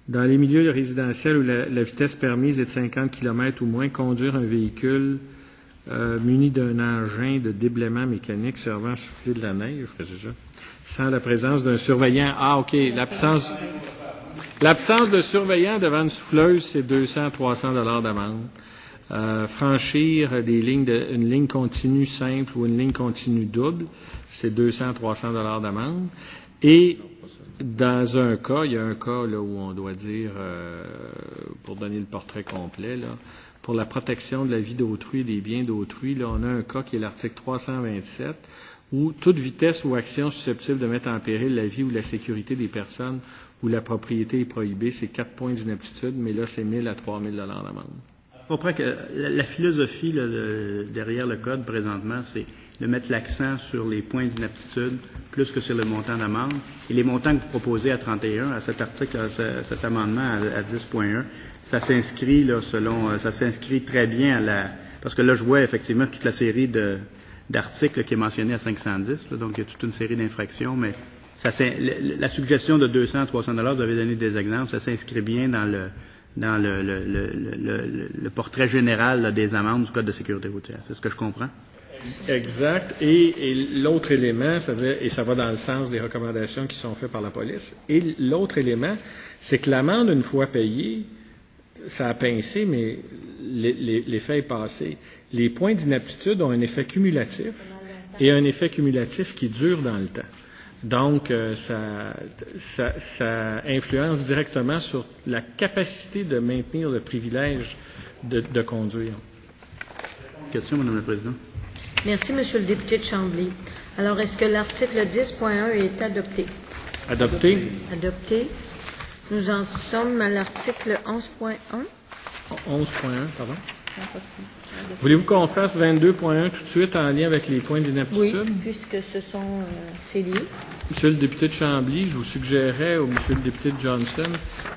dans les milieux résidentiels où la vitesse permise est de 50 km ou moins, conduire un véhicule muni d'un engin de déblaiement mécanique servant à souffler de la neige, c'est ça, sans la présence d'un surveillant. Ah, OK, l'absence de surveillant devant une souffleuse, c'est 200 à 300 $ d'amende. Franchir une ligne continue simple ou une ligne continue double, c'est 200 à 300 $ d'amende. Et Dans un cas, il y a un cas là, où on doit dire, pour donner le portrait complet, là, pour la protection de la vie d'autrui et des biens d'autrui, là, on a un cas qui est l'article 327, où toute vitesse ou action susceptible de mettre en péril la vie ou la sécurité des personnes où la propriété est prohibée, c'est 4 points d'inaptitude, mais là, c'est 1 000 à 3 000 d'amende. Je comprends que la philosophie là, derrière le code présentement, c'est de mettre l'accent sur les points d'inaptitude plus que sur le montant d'amende. Et les montants que vous proposez à 31, à cet article, à cet amendement à 10.1, ça s'inscrit là ça s'inscrit très bien parce que là, je vois effectivement toute la série d'articles qui est mentionnée à 510, là, donc il y a toute une série d'infractions, mais la suggestion de 200 à 300 $, vous avez donné des exemples, ça s'inscrit bien dans le portrait général là, des amendes du Code de sécurité routière. C'est ce que je comprends? Exact. Et l'autre élément, c'est-à-dire, et ça va dans le sens des recommandations qui sont faites par la police, et l'autre élément, c'est que l'amende, une fois payée, ça a pincé, mais l'effet est passé. Les points d'inaptitude ont un effet cumulatif et un effet cumulatif qui dure dans le temps. Donc, ça influence directement sur la capacité de maintenir le privilège de conduire. Question, Mme la Présidente. Merci, Monsieur le député de Chambly. Alors, est-ce que l'article 10.1 est adopté? Adopté. Adopté. Nous en sommes à l'article 11.1. 11.1, pardon. Voulez-vous qu'on fasse 22.1 tout de suite en lien avec les points d'inaptitude? Oui, puisque c'est lié. Monsieur le député de Chambly, je vous suggérais, ou Monsieur le député de Johnson,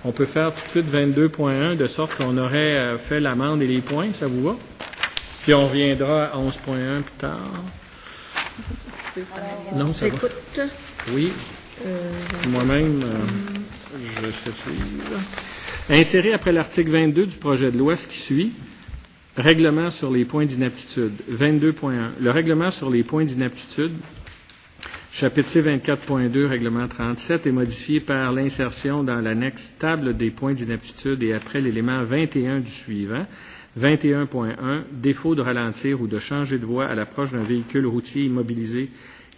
on peut faire tout de suite 22.1 de sorte qu'on aurait fait l'amende et les points, ça vous va? Puis on reviendra à 11.1 plus tard. Non, ça va. Écoute. Oui. Moi-même, je sais suivre. Insérer après l'article 22 du projet de loi ce qui suit. Règlement sur les points d'inaptitude. 22.1. Le règlement sur les points d'inaptitude, chapitre C 24.2, règlement 37, est modifié par l'insertion dans l'annexe table des points d'inaptitude et après l'élément 21 du suivant. 21.1. Défaut de ralentir ou de changer de voie à l'approche d'un véhicule routier immobilisé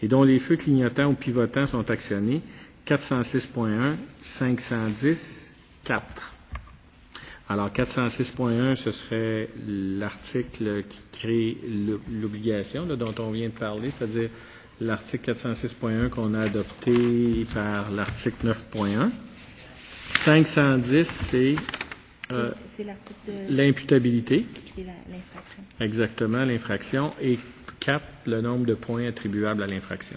et dont les feux clignotants ou pivotants sont actionnés. 406.1, 510, 4. Alors, 406.1, ce serait l'article qui crée l'obligation dont on vient de parler, c'est-à-dire l'article 406.1 qu'on a adopté par l'article 9.1. 510, c'est l'article de l'imputabilité. qui crée l'infraction. Exactement, l'infraction. Et 4, le nombre de points attribuables à l'infraction.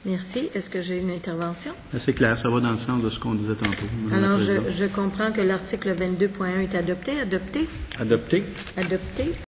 Merci. Est-ce que j'ai une intervention? C'est clair, ça va dans le sens de ce qu'on disait tantôt. Alors, je comprends que l'article 22.1 est adopté. Adopté. Adopté. Adopté.